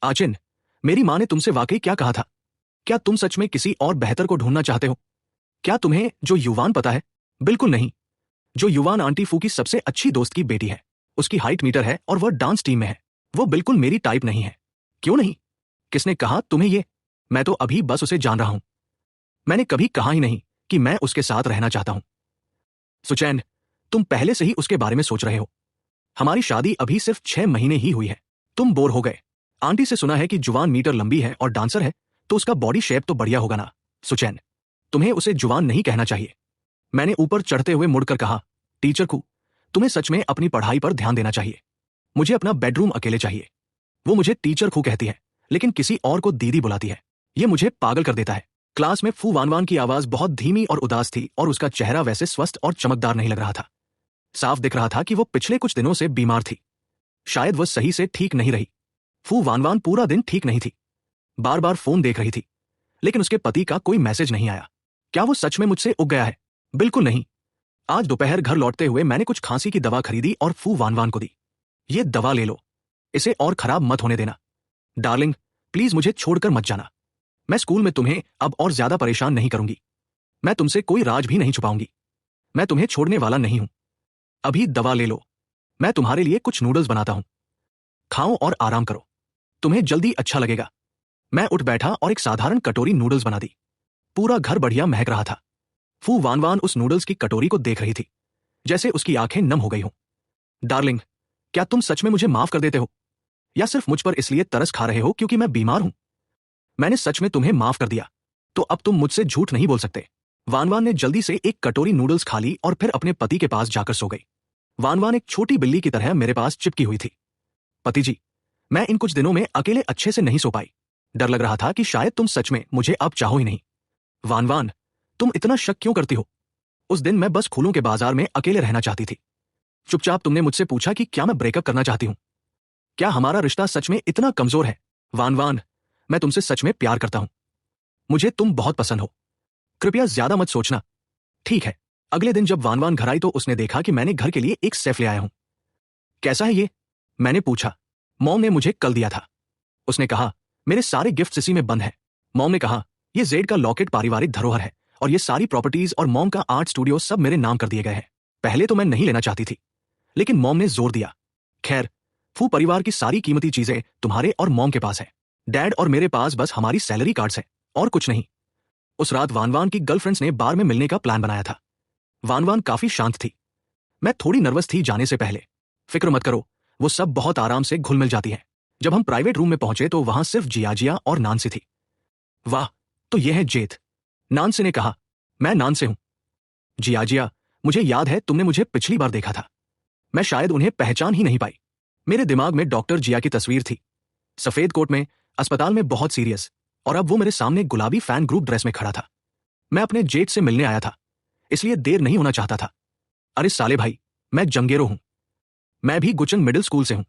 आचिन, मेरी मां ने तुमसे वाकई क्या कहा था? क्या तुम सच में किसी और बेहतर को ढूंढना चाहते हो? क्या तुम्हें जो युवान पता है? बिल्कुल नहीं। जो युवान आंटी फू की सबसे अच्छी दोस्त की बेटी है, उसकी हाइट मीटर है और वह डांस टीम में है। वो बिल्कुल मेरी टाइप नहीं है। क्यों नहीं? किसने कहा तुम्हें ये? मैं तो अभी बस उसे जान रहा हूं। मैंने कभी कहा ही नहीं कि मैं उसके साथ रहना चाहता हूं। सुचैन, तुम पहले से ही उसके बारे में सोच रहे हो। हमारी शादी अभी सिर्फ 6 महीने ही हुई है। तुम बोर हो गए। आंटी से सुना है कि जुवान मीटर लंबी है और डांसर है, तो उसका बॉडी शेप तो बढ़िया होगा ना। सुचैन, तुम्हें उसे जुवान नहीं कहना चाहिए। मैंने ऊपर चढ़ते हुए मुड़कर कहा, टीचर कू, तुम्हें सच में अपनी पढ़ाई पर ध्यान देना चाहिए। मुझे अपना बेडरूम अकेले चाहिए। वो मुझे टीचर खू कहती है, लेकिन किसी और को दीदी बुलाती है। ये मुझे पागल कर देता है। क्लास में फू वानवान की आवाज बहुत धीमी और उदास थी और उसका चेहरा वैसे स्वस्थ और चमकदार नहीं लग रहा था। साफ दिख रहा था कि वो पिछले कुछ दिनों से बीमार थी। शायद वह सही से ठीक नहीं रही। फू वानवान पूरा दिन ठीक नहीं थी। बार बार फोन देख रही थी, लेकिन उसके पति का कोई मैसेज नहीं आया। क्या वो सच में मुझसे उग गया है? बिल्कुल नहीं। आज दोपहर घर लौटते हुए मैंने कुछ खांसी की दवा खरीदी और फू वानवान को दी। ये दवा ले लो, इसे और खराब मत होने देना। डार्लिंग, प्लीज मुझे छोड़कर मत जाना। मैं स्कूल में तुम्हें अब और ज्यादा परेशान नहीं करूंगी। मैं तुमसे कोई राज भी नहीं छुपाऊंगी। मैं तुम्हें छोड़ने वाला नहीं हूं। अभी दवा ले लो। मैं तुम्हारे लिए कुछ नूडल्स बनाता हूं। खाओ और आराम करो, तुम्हें जल्दी अच्छा लगेगा। मैं उठ बैठा और एक साधारण कटोरी नूडल्स बना दी। पूरा घर बढ़िया महक रहा था। फू वानवान उस नूडल्स की कटोरी को देख रही थी, जैसे उसकी आंखें नम हो गई हों। डार्लिंग, क्या तुम सच में मुझे माफ कर देते हो, या सिर्फ मुझ पर इसलिए तरस खा रहे हो क्योंकि मैं बीमार हूं? मैंने सच में तुम्हें माफ कर दिया, तो अब तुम मुझसे झूठ नहीं बोल सकते। वानवान ने जल्दी से एक कटोरी नूडल्स खा ली और फिर अपने पति के पास जाकर सो गई। वानवान एक छोटी बिल्ली की तरह मेरे पास चिपकी हुई थी। पति जी, मैं इन कुछ दिनों में अकेले अच्छे से नहीं सो पाई। डर लग रहा था कि शायद तुम सच में मुझे अब चाहो ही नहीं। वानवान, तुम इतना शक क्यों करती हो? उस दिन मैं बस फूलों के बाजार में अकेले रहना चाहती थी। चुपचाप तुमने मुझसे पूछा कि क्या मैं ब्रेकअप करना चाहती हूं। क्या हमारा रिश्ता सच में इतना कमजोर है? वानवान, मैं तुमसे सच में प्यार करता हूं। मुझे तुम बहुत पसंद हो। कृपया ज्यादा मत सोचना, ठीक है? अगले दिन जब वानवान घर आई तो उसने देखा कि मैंने घर के लिए एक सेफ ले आया हूं। कैसा है ये? मैंने पूछा। मॉम ने मुझे कल दिया था। उसने कहा, मेरे सारे गिफ्ट्स इसी में बंद हैं। मॉम ने कहा, ये जेड का लॉकेट पारिवारिक धरोहर है और ये सारी प्रॉपर्टीज और मॉम का आर्ट स्टूडियो सब मेरे नाम कर दिए गए हैं। पहले तो मैं नहीं लेना चाहती थी, लेकिन मॉम ने जोर दिया। खैर, फू परिवार की सारी कीमती चीजें तुम्हारे और मॉम के पास है। डैड और मेरे पास बस हमारी सैलरी कार्ड्स हैं और कुछ नहीं। उस रात वानवान की गर्लफ्रेंड्स ने बार में मिलने का प्लान बनाया था। वानवान काफी शांत थी। मैं थोड़ी नर्वस थी जाने से पहले। फिक्र मत करो, वो सब बहुत आराम से घुल मिल जाती हैं। जब हम प्राइवेट रूम में पहुंचे तो वहां सिर्फ जियाजिया और नानसी थी। वाह, तो ये है जेथ, नानसी ने कहा। मैं नानसे हूं। जियाजिया, मुझे याद है तुमने मुझे पिछली बार देखा था। मैं शायद उन्हें पहचान ही नहीं पाई। मेरे दिमाग में डॉक्टर जिया की तस्वीर थी, सफेद कोट में, अस्पताल में, बहुत सीरियस, और अब वो मेरे सामने गुलाबी फैन ग्रुप ड्रेस में खड़ा था। मैं अपने जेठ से मिलने आया था, इसलिए देर नहीं होना चाहता था। अरे साले भाई, मैं जंगेरो हूं। मैं भी गुचंग मिडिल स्कूल से हूं।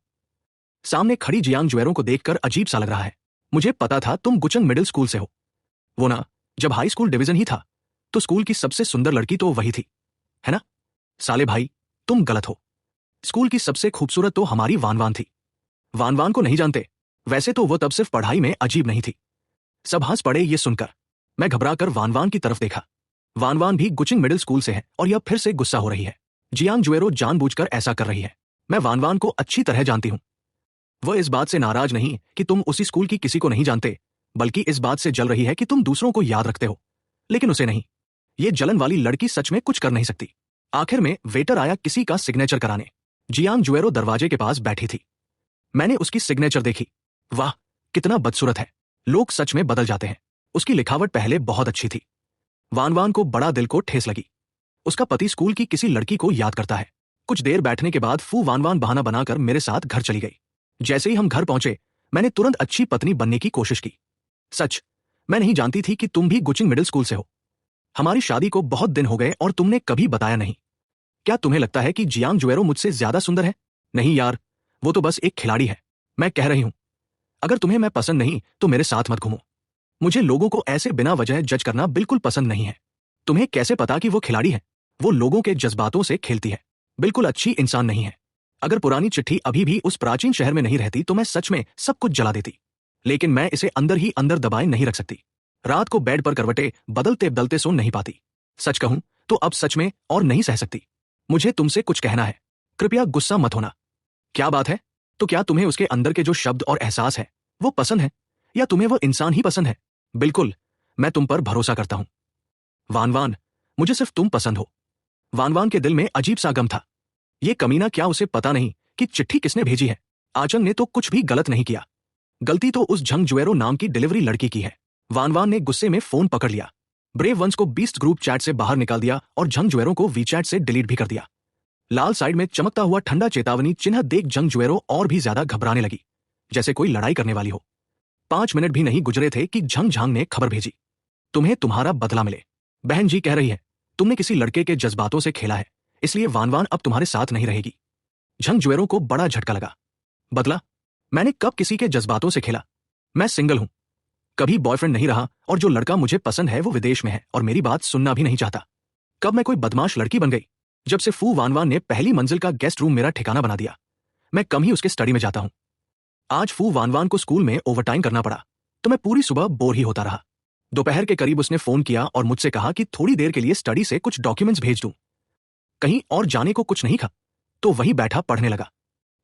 सामने खड़ी जियांग जुएरों को देखकर अजीब सा लग रहा है। मुझे पता था तुम गुचंग मिडिल स्कूल से हो। वो ना, जब हाई स्कूल डिवीजन ही था तो स्कूल की सबसे सुंदर लड़की तो वही थी, है ना? साले भाई, तुम गलत हो। स्कूल की सबसे खूबसूरत तो हमारी वानवान थी। वानवान को नहीं जानते? वैसे तो वो तब सिर्फ पढ़ाई में अजीब नहीं थी। सब हंस पड़े ये सुनकर। मैं घबराकर वानवान की तरफ देखा। वानवान भी गुचिंग मिडिल स्कूल से है और यह फिर से गुस्सा हो रही है। जियांग जुएरो जानबूझकर ऐसा कर रही है। मैं वानवान को अच्छी तरह जानती हूं। वह इस बात से नाराज नहीं कि तुम उसी स्कूल की किसी को नहीं जानते, बल्कि इस बात से जल रही है कि तुम दूसरों को याद रखते हो, लेकिन उसे नहीं। ये जलन वाली लड़की सच में कुछ कर नहीं सकती। आखिर में वेटर आया किसी का सिग्नेचर कराने। जियांग जुएरो दरवाजे के पास बैठी थी। मैंने उसकी सिग्नेचर देखी। वाह, कितना बदसूरत है। लोग सच में बदल जाते हैं। उसकी लिखावट पहले बहुत अच्छी थी। वानवान को बड़ा दिल को ठेस लगी। उसका पति स्कूल की किसी लड़की को याद करता है। कुछ देर बैठने के बाद फू वानवान बहाना बनाकर मेरे साथ घर चली गई। जैसे ही हम घर पहुंचे, मैंने तुरंत अच्छी पत्नी बनने की कोशिश की। सच, मैं नहीं जानती थी कि तुम भी गुचिंग मिडिल स्कूल से हो। हमारी शादी को बहुत दिन हो गए और तुमने कभी बताया नहीं। क्या तुम्हें लगता है कि जियांग जुएरो मुझसे ज्यादा सुंदर है? नहीं यार, वो तो बस एक खिलाड़ी है। मैं कह रही हूं, अगर तुम्हें मैं पसंद नहीं तो मेरे साथ मत घूमो। मुझे लोगों को ऐसे बिना वजह जज करना बिल्कुल पसंद नहीं है। तुम्हें कैसे पता कि वो खिलाड़ी है? वो लोगों के जज्बातों से खेलती है, बिल्कुल अच्छी इंसान नहीं है। अगर पुरानी चिट्ठी अभी भी उस प्राचीन शहर में नहीं रहती तो मैं सच में सब कुछ जला देती, लेकिन मैं इसे अंदर ही अंदर दबाए नहीं रख सकती। रात को बेड पर करवटे बदलते बदलते सो नहीं पाती। सच कहूं तो अब सच में और नहीं सह सकती। मुझे तुमसे कुछ कहना है, कृपया गुस्सा मत होना। क्या बात है? तो क्या तुम्हें उसके अंदर के जो शब्द और एहसास है वो पसंद है, या तुम्हें वो इंसान ही पसंद है? बिल्कुल, मैं तुम पर भरोसा करता हूं। वानवान, मुझे सिर्फ तुम पसंद हो। वानवान के दिल में अजीब सा गम था। ये कमीना, क्या उसे पता नहीं कि चिट्ठी किसने भेजी है? आचंग ने तो कुछ भी गलत नहीं किया। गलती तो उस झंग जुएरो नाम की डिलीवरी लड़की की है। वानवान ने गुस्से में फोन पकड़ लिया। ब्रेव वंस को बीस्ट ग्रुप चैट से बाहर निकाल दिया और झंग जुएरो को वीचैट से डिलीट भी कर दिया। लाल साइड में चमकता हुआ ठंडा चेतावनी चिन्ह देख झंग जुएरो और भी ज्यादा घबराने लगी, जैसे कोई लड़ाई करने वाली हो। 5 मिनट भी नहीं गुजरे थे कि झंग झांग ने खबर भेजी, तुम्हें तुम्हारा बदला मिले। बहन जी कह रही है तुमने किसी लड़के के जज्बातों से खेला है, इसलिए वानवान अब तुम्हारे साथ नहीं रहेगी। झंग जुएरो को बड़ा झटका लगा। बदला? मैंने कब किसी के जज्बातों से खेला? मैं सिंगल हूं, कभी बॉयफ्रेंड नहीं रहा, और जो लड़का मुझे पसंद है वो विदेश में है और मेरी बात सुनना भी नहीं चाहता। कब मैं कोई बदमाश लड़की बन गई? जब से फू वानवान ने पहली मंजिल का गेस्ट रूम मेरा ठिकाना बना दिया। मैं कम ही उसके स्टडी में जाता हूं। आज फू वानवान को स्कूल में ओवरटाइम करना पड़ा तो मैं पूरी सुबह बोर ही होता रहा। दोपहर के करीब उसने फोन किया और मुझसे कहा कि थोड़ी देर के लिए स्टडी से कुछ डॉक्यूमेंट्स भेज दूं। कहीं और जाने को कुछ नहीं था तो वहीं बैठा पढ़ने लगा।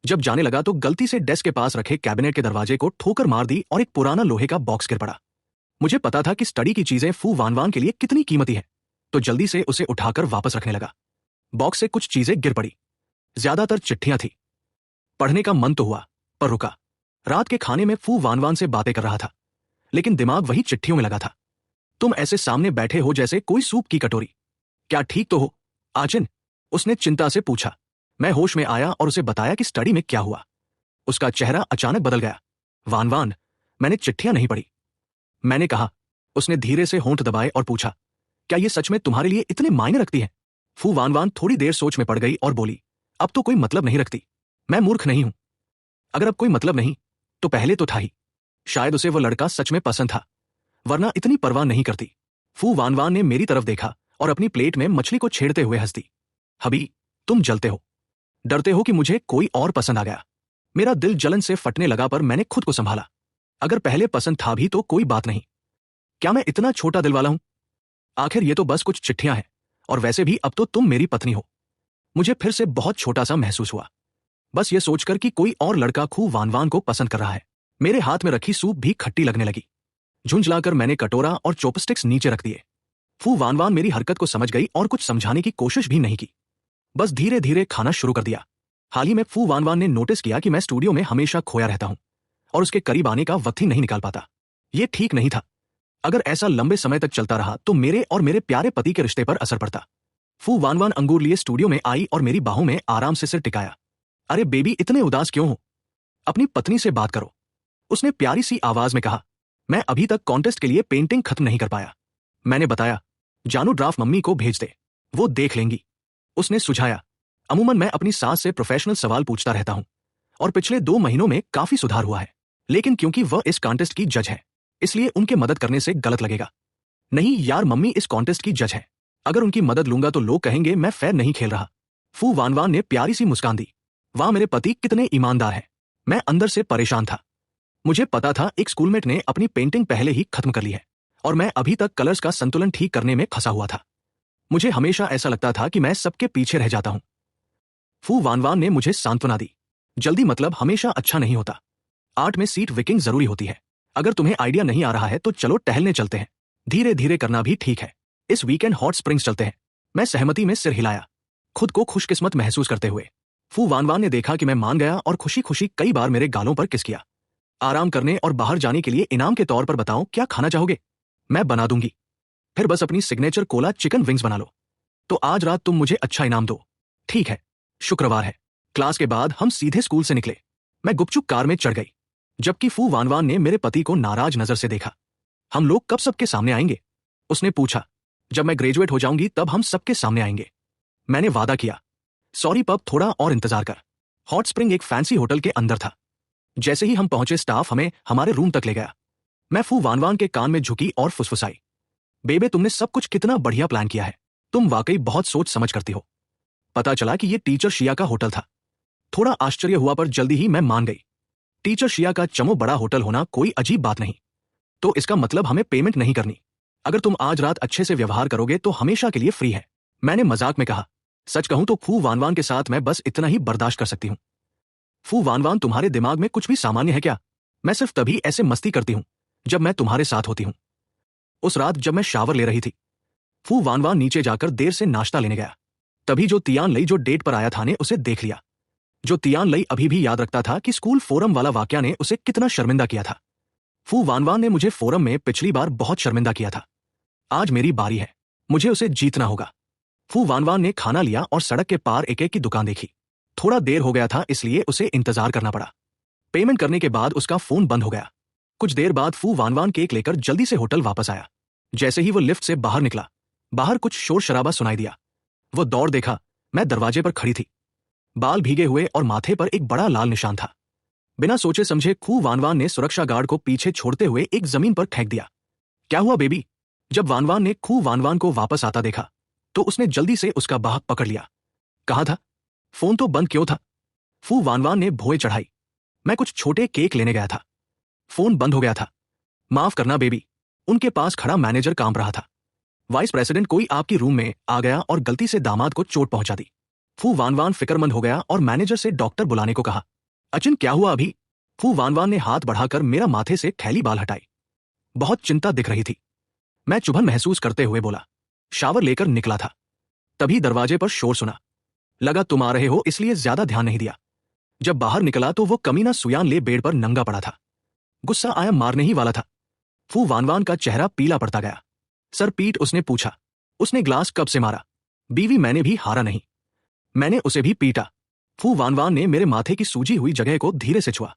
जब जाने लगा तो गलती से डेस्क के पास रखे कैबिनेट के दरवाजे को ठोकर मार दी और एक पुराना लोहे का बॉक्स गिर पड़ा। मुझे पता था कि स्टडी की चीजें फू वानवान के लिए कितनी कीमती है, तो जल्दी से उसे उठाकर वापस रखने लगा। बॉक्स से कुछ चीजें गिर पड़ी, ज्यादातर चिट्ठियां थी। पढ़ने का मन तो हुआ पर रुका। रात के खाने में फू वानवान से बातें कर रहा था, लेकिन दिमाग वही चिट्ठियों में लगा था। तुम ऐसे सामने बैठे हो जैसे कोई सूप की कटोरी। क्या ठीक तो हो आचिन? उसने चिंता से पूछा। मैं होश में आया और उसे बताया कि स्टडी में क्या हुआ। उसका चेहरा अचानक बदल गया। वानवान, मैंने चिट्ठियां नहीं पढ़ी, मैंने कहा। उसने धीरे से होंठ दबाए और पूछा, क्या ये सच में तुम्हारे लिए इतने मायने रखती है? फू वानवान थोड़ी देर सोच में पड़ गई और बोली, अब तो कोई मतलब नहीं रखती। मैं मूर्ख नहीं हूं। अगर अब कोई मतलब नहीं तो पहले तो था ही। शायद उसे वो लड़का सच में पसंद था, वरना इतनी परवाह नहीं करती। फू वानवान ने मेरी तरफ देखा और अपनी प्लेट में मछली को छेड़ते हुए हंस दी। हबी, तुम जलते हो, डरते हो कि मुझे कोई और पसंद आ गया। मेरा दिल जलन से फटने लगा पर मैंने खुद को संभाला। अगर पहले पसंद था भी तो कोई बात नहीं। क्या मैं इतना छोटा दिल वाला हूं? आखिर ये तो बस कुछ चिट्ठियां हैं, और वैसे भी अब तो तुम मेरी पत्नी हो। मुझे फिर से बहुत छोटा सा महसूस हुआ, बस ये सोचकर कि कोई और लड़का खू वानवान को पसंद कर रहा है। मेरे हाथ में रखी सूप भी खट्टी लगने लगी। झुंझलाकर मैंने कटोरा और चॉपस्टिक्स नीचे रख दिए। फू वानवान मेरी हरकत को समझ गई और कुछ समझाने की कोशिश भी नहीं की, बस धीरे धीरे खाना शुरू कर दिया। हाल ही में फू वानवान ने नोटिस किया कि मैं स्टूडियो में हमेशा खोया रहता हूं और उसके करीब आने का वक्त ही नहीं निकाल पाता। ये ठीक नहीं था। अगर ऐसा लंबे समय तक चलता रहा तो मेरे और मेरे प्यारे पति के रिश्ते पर असर पड़ता। फू वानवान अंगूर लिए स्टूडियो में आई और मेरी बाहों में आराम से सिर टिकाया। अरे बेबी, इतने उदास क्यों हो? अपनी पत्नी से बात करो, उसने प्यारी सी आवाज में कहा। मैं अभी तक कॉन्टेस्ट के लिए पेंटिंग खत्म नहीं कर पाया। मैंने बताया, जानू ड्राफ्ट मम्मी को भेज दे, वो देख लेंगी। उसने सुझाया, अमूमन मैं अपनी सास से प्रोफेशनल सवाल पूछता रहता हूं और पिछले 2 महीनों में काफी सुधार हुआ है, लेकिन क्योंकि वह इस कॉन्टेस्ट की जज है इसलिए उनके मदद करने से गलत लगेगा। नहीं यार, मम्मी इस कॉन्टेस्ट की जज है, अगर उनकी मदद लूंगा तो लोग कहेंगे मैं फेयर नहीं खेल रहा। फू वानवान ने प्यारी सी मुस्कान दी। वाह, मेरे पति कितने ईमानदार हैं। मैं अंदर से परेशान था। मुझे पता था एक स्कूलमेट ने अपनी पेंटिंग पहले ही खत्म कर ली है और मैं अभी तक कलर्स का संतुलन ठीक करने में फंसा हुआ था। मुझे हमेशा ऐसा लगता था कि मैं सबके पीछे रह जाता हूं। फू वानवान ने मुझे सांत्वना दी। जल्दी मतलब हमेशा अच्छा नहीं होता। आर्ट में सीट विकिंग जरूरी होती है। अगर तुम्हें आइडिया नहीं आ रहा है तो चलो टहलने चलते हैं, धीरे धीरे करना भी ठीक है। इस वीकेंड हॉट स्प्रिंग्स चलते हैं। मैं सहमति में सिर हिलाया, खुद को खुशकिस्मत महसूस करते हुए। फू वानवान ने देखा कि मैं मान गया और खुशी खुशी कई बार मेरे गालों पर किस किया। आराम करने और बाहर जाने के लिए इनाम के तौर पर बताओ क्या खाना चाहोगे? मैं बना दूंगी। फिर बस अपनी सिग्नेचर कोला चिकन विंग्स बना लो। तो आज रात तुम मुझे अच्छा इनाम दो, ठीक है? शुक्रवार है। क्लास के बाद हम सीधे स्कूल से निकले। मैं गुपचुप कार में चढ़ गई, जबकि फू वानवान ने मेरे पति को नाराज नजर से देखा। हम लोग कब सबके सामने आएंगे? उसने पूछा। जब मैं ग्रेजुएट हो जाऊंगी तब हम सबके सामने आएंगे, मैंने वादा किया। सॉरी पब, थोड़ा और इंतजार कर। हॉट स्प्रिंग एक फैंसी होटल के अंदर था। जैसे ही हम पहुंचे स्टाफ हमें हमारे रूम तक ले गया। मैं फू वानवान के कान में झुकी और फुसफुसाई, बेबे तुमने सब कुछ कितना बढ़िया प्लान किया है, तुम वाकई बहुत सोच समझ करती हो। पता चला कि ये टीचर शिया का होटल था। थोड़ा आश्चर्य हुआ पर जल्दी ही मैं मान गई। टीचर शिया का चमो बड़ा होटल होना कोई अजीब बात नहीं। तो इसका मतलब हमें पेमेंट नहीं करनी। अगर तुम आज रात अच्छे से व्यवहार करोगे तो हमेशा के लिए फ्री है, मैंने मजाक में कहा। सच कहूं तो फू वानवान के साथ मैं बस इतना ही बर्दाश्त कर सकती हूं। फू वानवान, तुम्हारे दिमाग में कुछ भी सामान्य है क्या? मैं सिर्फ तभी ऐसे मस्ती करती हूं जब मैं तुम्हारे साथ होती हूं। उस रात जब मैं शावर ले रही थी, फू वानवान नीचे जाकर देर से नाश्ता लेने गया। तभी जो तियान लई जो डेट पर आया था ने उसे देख लिया। जो तियान लई अभी भी याद रखता था कि स्कूल फोरम वाला वाकया ने उसे कितना शर्मिंदा किया था। फू वानवान ने मुझे फोरम में पिछली बार बहुत शर्मिंदा किया था। आज मेरी बारी है, मुझे उसे जीतना होगा। फू वानवान ने खाना लिया और सड़क के पार एक एक की दुकान देखी। थोड़ा देर हो गया था इसलिए उसे इंतजार करना पड़ा। पेमेंट करने के बाद उसका फोन बंद हो गया। कुछ देर बाद फू वानवान केक लेकर जल्दी से होटल वापस आया। जैसे ही वो लिफ्ट से बाहर निकला, बाहर कुछ शोर शराबा सुनाई दिया। वो दौड़ देखा, मैं दरवाजे पर खड़ी थी। बाल भीगे हुए और माथे पर एक बड़ा लाल निशान था। बिना सोचे समझे फू वानवान ने सुरक्षा गार्ड को पीछे छोड़ते हुए एक जमीन पर फेंक दिया। क्या हुआ बेबी? जब वानवान ने खू वानवान को वापस आता देखा तो उसने जल्दी से उसका बाह पकड़ लिया। कहा था? फोन तो बंद क्यों था? फू वानवान ने भौएं चढ़ाई। मैं कुछ छोटे केक लेने गया था, फोन बंद हो गया था। माफ करना बेबी। उनके पास खड़ा मैनेजर कांप रहा था। वाइस प्रेसिडेंट कोई आपकी रूम में आ गया और गलती से दामाद को चोट पहुंचा दी। फू वानवान फिक्रमंद हो गया और मैनेजर से डॉक्टर बुलाने को कहा। अचिन क्या हुआ अभी? फू वानवान ने हाथ बढ़ाकर मेरा माथे से थैली बाल हटाई। बहुत चिंता दिख रही थी, मैं चुभन महसूस करते हुए बोला। शावर लेकर निकला था, तभी दरवाजे पर शोर सुना। लगा तुम आ रहे हो इसलिए ज्यादा ध्यान नहीं दिया। जब बाहर निकला तो वो कमीना सुयान ले बेड पर नंगा पड़ा था। गुस्सा आया मारने ही वाला था। फू वानवान का चेहरा पीला पड़ता गया। सर पीट उसने पूछा। उसने ग्लास कब से मारा? बीवी, मैंने भी हारा नहीं, मैंने उसे भी पीटा। फू वानवान ने मेरे माथे की सूजी हुई जगह को धीरे से छुआ।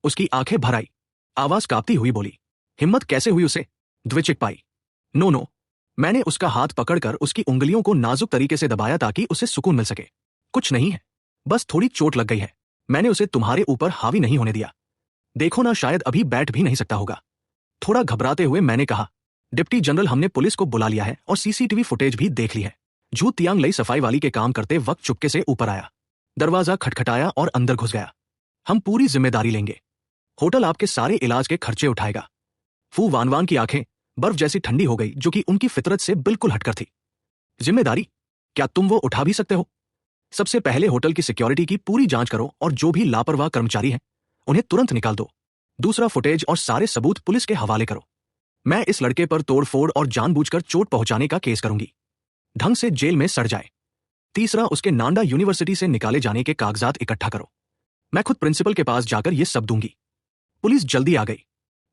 उसकी आंखें भर आई, आवाज कांपती हुई बोली। हिम्मत कैसे हुई उसे द्विचिक पाई? No no. मैंने उसका हाथ पकड़कर उसकी उंगलियों को नाजुक तरीके से दबाया ताकि उसे सुकून मिल सके। कुछ नहीं है, बस थोड़ी चोट लग गई है। मैंने उसे तुम्हारे ऊपर हावी नहीं होने दिया। देखो ना, शायद अभी बैठ भी नहीं सकता होगा। थोड़ा घबराते हुए मैंने कहा। डिप्टी जनरल, हमने पुलिस को बुला लिया है और सीसीटीवी फुटेज भी देख ली है। झू तियांग लई सफाई वाली के काम करते वक्त चुपके से ऊपर आया, दरवाजा खटखटाया और अंदर घुस गया। हम पूरी जिम्मेदारी लेंगे, होटल आपके सारे इलाज के खर्चे उठाएगा। फू वानवान की आंखें बर्फ जैसी ठंडी हो गई, जो कि उनकी फितरत से बिल्कुल हटकर थी। जिम्मेदारी? क्या तुम वो उठा भी सकते हो? सबसे पहले होटल की सिक्योरिटी की पूरी जांच करो और जो भी लापरवाह कर्मचारी हैं उन्हें तुरंत निकाल दो। दूसरा, फुटेज और सारे सबूत पुलिस के हवाले करो। मैं इस लड़के पर तोड़फोड़ और जानबूझकर चोट पहुंचाने का केस करूंगी, ढंग से जेल में सड़ जाए। तीसरा, उसके नांडा यूनिवर्सिटी से निकाले जाने के कागजात इकट्ठा करो। मैं खुद प्रिंसिपल के पास जाकर ये सब दूंगी। पुलिस जल्दी आ गई।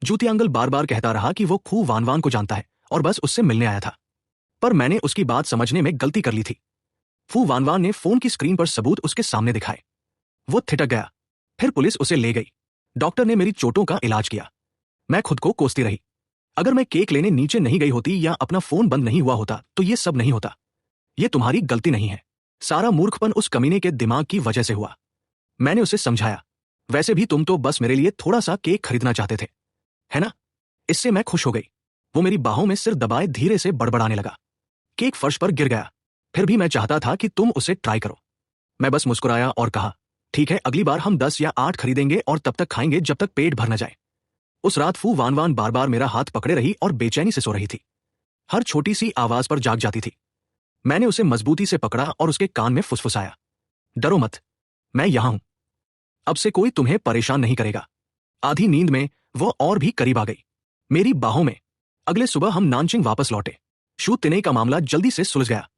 जूतियांगल बार बार कहता रहा कि वो खू वानवान को जानता है और बस उससे मिलने आया था, पर मैंने उसकी बात समझने में गलती कर ली थी। फू वानवान ने फोन की स्क्रीन पर सबूत उसके सामने दिखाए। वो थिटक गया। फिर पुलिस उसे ले गई। डॉक्टर ने मेरी चोटों का इलाज किया। मैं खुद को कोसती रही। अगर मैं केक लेने नीचे नहीं गई होती या अपना फोन बंद नहीं हुआ होता तो ये सब नहीं होता। ये तुम्हारी गलती नहीं है। सारा मूर्खपन उस कमीने के दिमाग की वजह से हुआ। मैंने उसे समझाया, वैसे भी तुम तो बस मेरे लिए थोड़ा सा केक खरीदना चाहते थे, है ना? इससे मैं खुश हो गई। वो मेरी बाहों में सिर दबाए धीरे से बड़बड़ाने लगा। केक फर्श पर गिर गया। फिर भी मैं चाहता था कि तुम उसे ट्राई करो। मैं बस मुस्कुराया और कहा, ठीक है, अगली बार हम 10 या 8 खरीदेंगे और तब तक खाएंगे जब तक पेट भर न जाए। उस रात फू वानवान बार बार मेरा हाथ पकड़े रही और बेचैनी से सो रही थी। हर छोटी सी आवाज पर जाग जाती थी। मैंने उसे मजबूती से पकड़ा और उसके कान में फुसफुसाया, डरो मत, मैं यहां हूं। अब से कोई तुम्हें परेशान नहीं करेगा। आधी नींद में वो और भी करीब आ गई, मेरी बाहों में। अगले सुबह हम नानचिंग वापस लौटे। शू तिने का मामला जल्दी से सुलझ गया।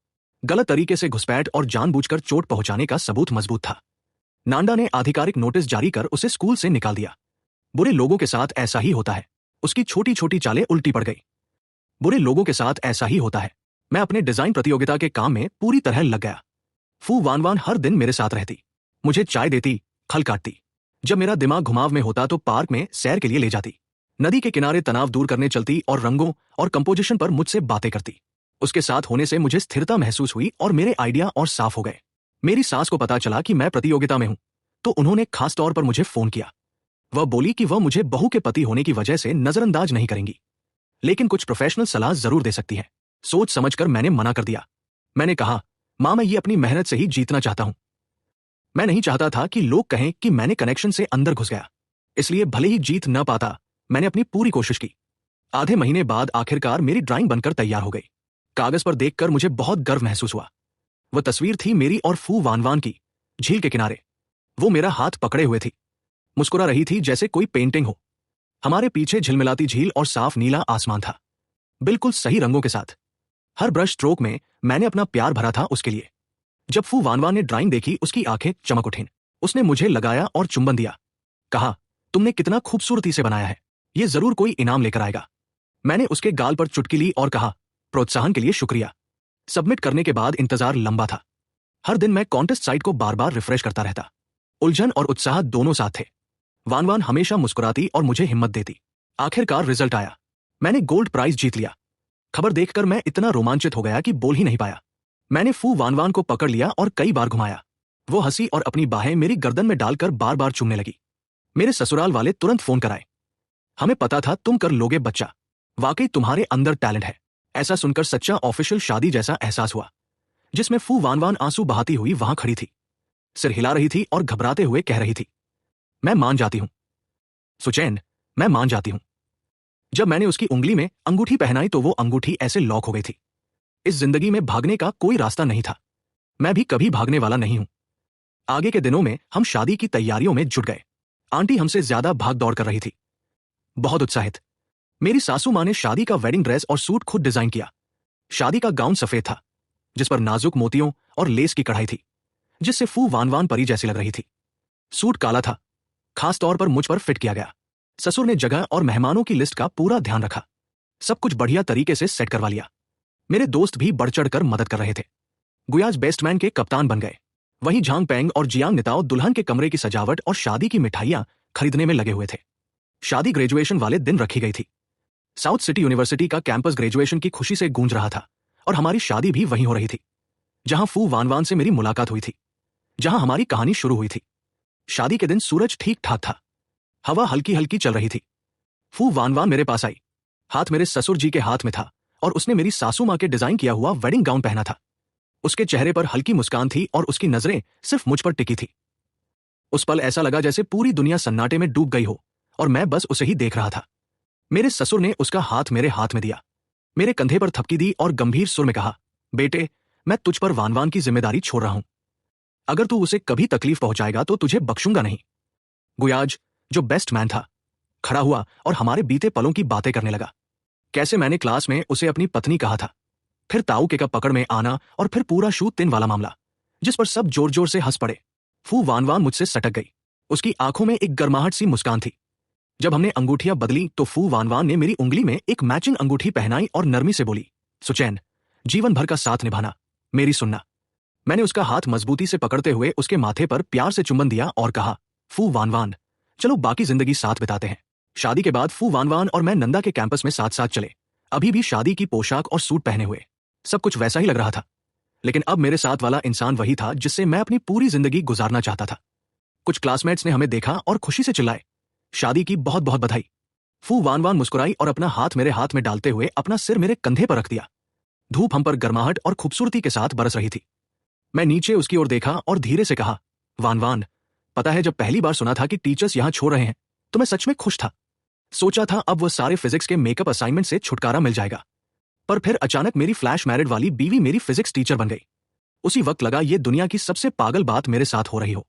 गलत तरीके से घुसपैठ और जानबूझकर चोट पहुंचाने का सबूत मजबूत था। नांडा ने आधिकारिक नोटिस जारी कर उसे स्कूल से निकाल दिया। बुरे लोगों के साथ ऐसा ही होता है। उसकी छोटी छोटी चालें उल्टी पड़ गई। बुरे लोगों के साथ ऐसा ही होता है। मैं अपने डिजाइन प्रतियोगिता के काम में पूरी तरह लग गया। फू वानवान हर दिन मेरे साथ रहती, मुझे चाय देती, खल काटती। जब मेरा दिमाग घुमाव में होता तो पार्क में सैर के लिए ले जाती। नदी के किनारे तनाव दूर करने चलती और रंगों और कंपोजिशन पर मुझसे बातें करती। उसके साथ होने से मुझे स्थिरता महसूस हुई और मेरे आइडिया और साफ हो गए। मेरी सास को पता चला कि मैं प्रतियोगिता में हूं तो उन्होंने खास तौर पर मुझे फोन किया। वह बोली कि वह मुझे बहू के पति होने की वजह से नजरअंदाज नहीं करेंगी, लेकिन कुछ प्रोफेशनल सलाह जरूर दे सकती है। सोच समझकर मैंने मना कर दिया। मैंने कहा, मां, मैं ये अपनी मेहनत से ही जीतना चाहता हूं। मैं नहीं चाहता था कि लोग कहें कि मैंने कनेक्शन से अंदर घुस गया। इसलिए भले ही जीत न पाता, मैंने अपनी पूरी कोशिश की। आधे महीने बाद आखिरकार मेरी ड्राइंग बनकर तैयार हो गई। कागज पर देखकर मुझे बहुत गर्व महसूस हुआ। वह तस्वीर थी मेरी और फू वानवान की, झील के किनारे। वो मेरा हाथ पकड़े हुए थी, मुस्कुरा रही थी जैसे कोई पेंटिंग हो। हमारे पीछे झिलमिलाती झील और साफ नीला आसमान था, बिल्कुल सही रंगों के साथ। हर ब्रश स्ट्रोक में मैंने अपना प्यार भरा था उसके लिए। जब फू वानवान ने ड्राइंग देखी, उसकी आंखें चमक उठीं। उसने मुझे लगाया और चुंबन दिया। कहा, तुमने कितना खूबसूरती से बनाया है, ये जरूर कोई इनाम लेकर आएगा। मैंने उसके गाल पर चुटकी ली और कहा, प्रोत्साहन के लिए शुक्रिया। सबमिट करने के बाद इंतजार लंबा था। हर दिन मैं कॉन्टेस्ट साइट को बार बार रिफ्रेश करता रहता। उलझन और उत्साह दोनों साथ थे। वानवान हमेशा मुस्कुराती और मुझे हिम्मत देती। आखिरकार रिजल्ट आया। मैंने गोल्ड प्राइज जीत लिया। खबर देखकर मैं इतना रोमांचित हो गया कि बोल ही नहीं पाया। मैंने फू वानवान को पकड़ लिया और कई बार घुमाया। वो हंसी और अपनी बाहें मेरी गर्दन में डालकर बार बार चूमने लगी। मेरे ससुराल वाले तुरंत फोन कराए। हमें पता था तुम कर लोगे बच्चा, वाकई तुम्हारे अंदर टैलेंट है। ऐसा सुनकर सच्चा ऑफिशियल शादी जैसा एहसास हुआ, जिसमें फू वानवान आंसू बहाती हुई वहां खड़ी थी, सिर हिला रही थी और घबराते हुए कह रही थी, मैं मान जाती हूं सुचैन, मैं मान जाती हूं। जब मैंने उसकी उंगली में अंगूठी पहनाई तो वो अंगूठी ऐसे लॉक हो गई थी। इस जिंदगी में भागने का कोई रास्ता नहीं था। मैं भी कभी भागने वाला नहीं हूं। आगे के दिनों में हम शादी की तैयारियों में जुट गए। आंटी हमसे ज्यादा भाग दौड़ कर रही थी, बहुत उत्साहित। मेरी सासू मां ने शादी का वेडिंग ड्रेस और सूट खुद डिजाइन किया। शादी का गाउन सफेद था, जिस पर नाजुक मोतियों और लेस की कढ़ाई थी, जिससे फू वानवान परी जैसी लग रही थी। सूट काला था, खास तौर पर मुझ पर फिट किया गया। ससुर ने जगह और मेहमानों की लिस्ट का पूरा ध्यान रखा। सब कुछ बढ़िया तरीके से सेट करवा लिया। मेरे दोस्त भी बढ़ चढ़कर मदद कर रहे थे। गुयाज बेस्टमैन के कप्तान बन गए। वहीं झांग पेंग और जियांग निताओ दुल्हन के कमरे की सजावट और शादी की मिठाइयां खरीदने में लगे हुए थे। शादी ग्रेजुएशन वाले दिन रखी गई थी। साउथ सिटी यूनिवर्सिटी का कैंपस ग्रेजुएशन की खुशी से गूंज रहा था और हमारी शादी भी वहीं हो रही थी, जहां फू वानवान से मेरी मुलाकात हुई थी, जहां हमारी कहानी शुरू हुई थी। शादी के दिन सूरज ठीक ठाक था, हवा हल्की हल्की चल रही थी। फू वानवान मेरे पास आई। हाथ मेरे ससुर जी के हाथ में था और उसने मेरी सासू मां के डिजाइन किया हुआ वेडिंग गाउन पहना था। उसके चेहरे पर हल्की मुस्कान थी और उसकी नजरें सिर्फ मुझ पर टिकी थी। उस पल ऐसा लगा जैसे पूरी दुनिया सन्नाटे में डूब गई हो और मैं बस उसे ही देख रहा था। मेरे ससुर ने उसका हाथ मेरे हाथ में दिया, मेरे कंधे पर थपकी दी और गंभीर सुर में कहा, बेटे, मैं तुझ पर वानवान की जिम्मेदारी छोड़ रहा हूं। अगर तू उसे कभी तकलीफ पहुंचाएगा तो तुझे बख्शूंगा नहीं। गुयाज, जो बेस्ट मैन था, खड़ा हुआ और हमारे बीते पलों की बातें करने लगा। कैसे मैंने क्लास में उसे अपनी पत्नी कहा था, फिर ताऊ के का पकड़ में आना और फिर पूरा शू तिन वाला मामला। जिस पर सब जोर जोर से हंस पड़े। फू वान वान मुझसे सटक गई। उसकी आंखों में एक गर्माहट सी मुस्कान थी। जब हमने अंगूठियां बदली तो फू वान वान ने मेरी उंगली में एक मैचिंग अंगूठी पहनाई और नरमी से बोली, सुचैन, जीवन भर का साथ निभाना, मेरी सुनना। मैंने उसका हाथ मजबूती से पकड़ते हुए उसके माथे पर प्यार से चुंबन दिया और कहा, फू वान वान, चलो बाकी जिंदगी साथ बिताते हैं। शादी के बाद फू वान वान और मैं नंदा के कैंपस में साथ साथ चले, अभी भी शादी की पोशाक और सूट पहने हुए। सब कुछ वैसा ही लग रहा था, लेकिन अब मेरे साथ वाला इंसान वही था जिससे मैं अपनी पूरी जिंदगी गुजारना चाहता था। कुछ क्लासमेट्स ने हमें देखा और खुशी से चिल्लाए, शादी की बहुत बहुत बधाई। फू वान वान मुस्कुराई और अपना हाथ मेरे हाथ में डालते हुए अपना सिर मेरे कंधे पर रख दिया। धूप हम पर गर्माहट और खूबसूरती के साथ बरस रही थी। मैं नीचे उसकी ओर देखा और धीरे से कहा, वान वान, पता है जब पहली बार सुना था कि टीचर्स यहां छोड़ रहे हैं तो मैं सच में खुश था। सोचा था अब वो सारे फिजिक्स के मेकअप असाइनमेंट से छुटकारा मिल जाएगा। पर फिर अचानक मेरी फ्लैश मैरिड वाली बीवी मेरी फिजिक्स टीचर बन गई। उसी वक्त लगा ये दुनिया की सबसे पागल बात मेरे साथ हो रही हो।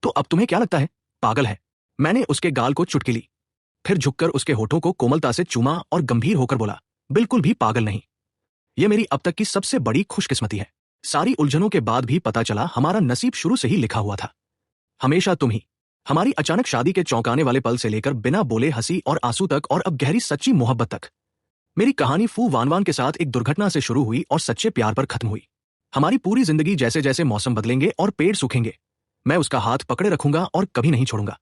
तो अब तुम्हें क्या लगता है, पागल है? मैंने उसके गाल को चुटकी ली, फिर झुककर उसके होठों को कोमलता से चूमा और गंभीर होकर बोला, बिल्कुल भी पागल नहीं। यह मेरी अब तक की सबसे बड़ी खुशकिस्मती है। सारी उलझनों के बाद भी पता चला हमारा नसीब शुरू से ही लिखा हुआ था। हमेशा तुम ही। हमारी अचानक शादी के चौंकाने वाले पल से लेकर बिना बोले हंसी और आंसू तक और अब गहरी सच्ची मोहब्बत तक। मेरी कहानी फू वान वान के साथ एक दुर्घटना से शुरू हुई और सच्चे प्यार पर खत्म हुई। हमारी पूरी जिंदगी जैसे जैसे मौसम बदलेंगे और पेड़ सूखेंगे, मैं उसका हाथ पकड़े रखूंगा और कभी नहीं छोड़ूंगा।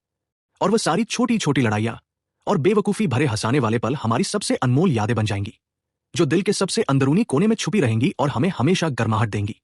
और वह सारी छोटी छोटी लड़ाइयां और बेवकूफी भरे हंसाने वाले पल हमारी सबसे अनमोल यादें बन जाएंगी, जो दिल के सबसे अंदरूनी कोने में छुपी रहेंगी और हमें हमेशा गर्माहट देंगी।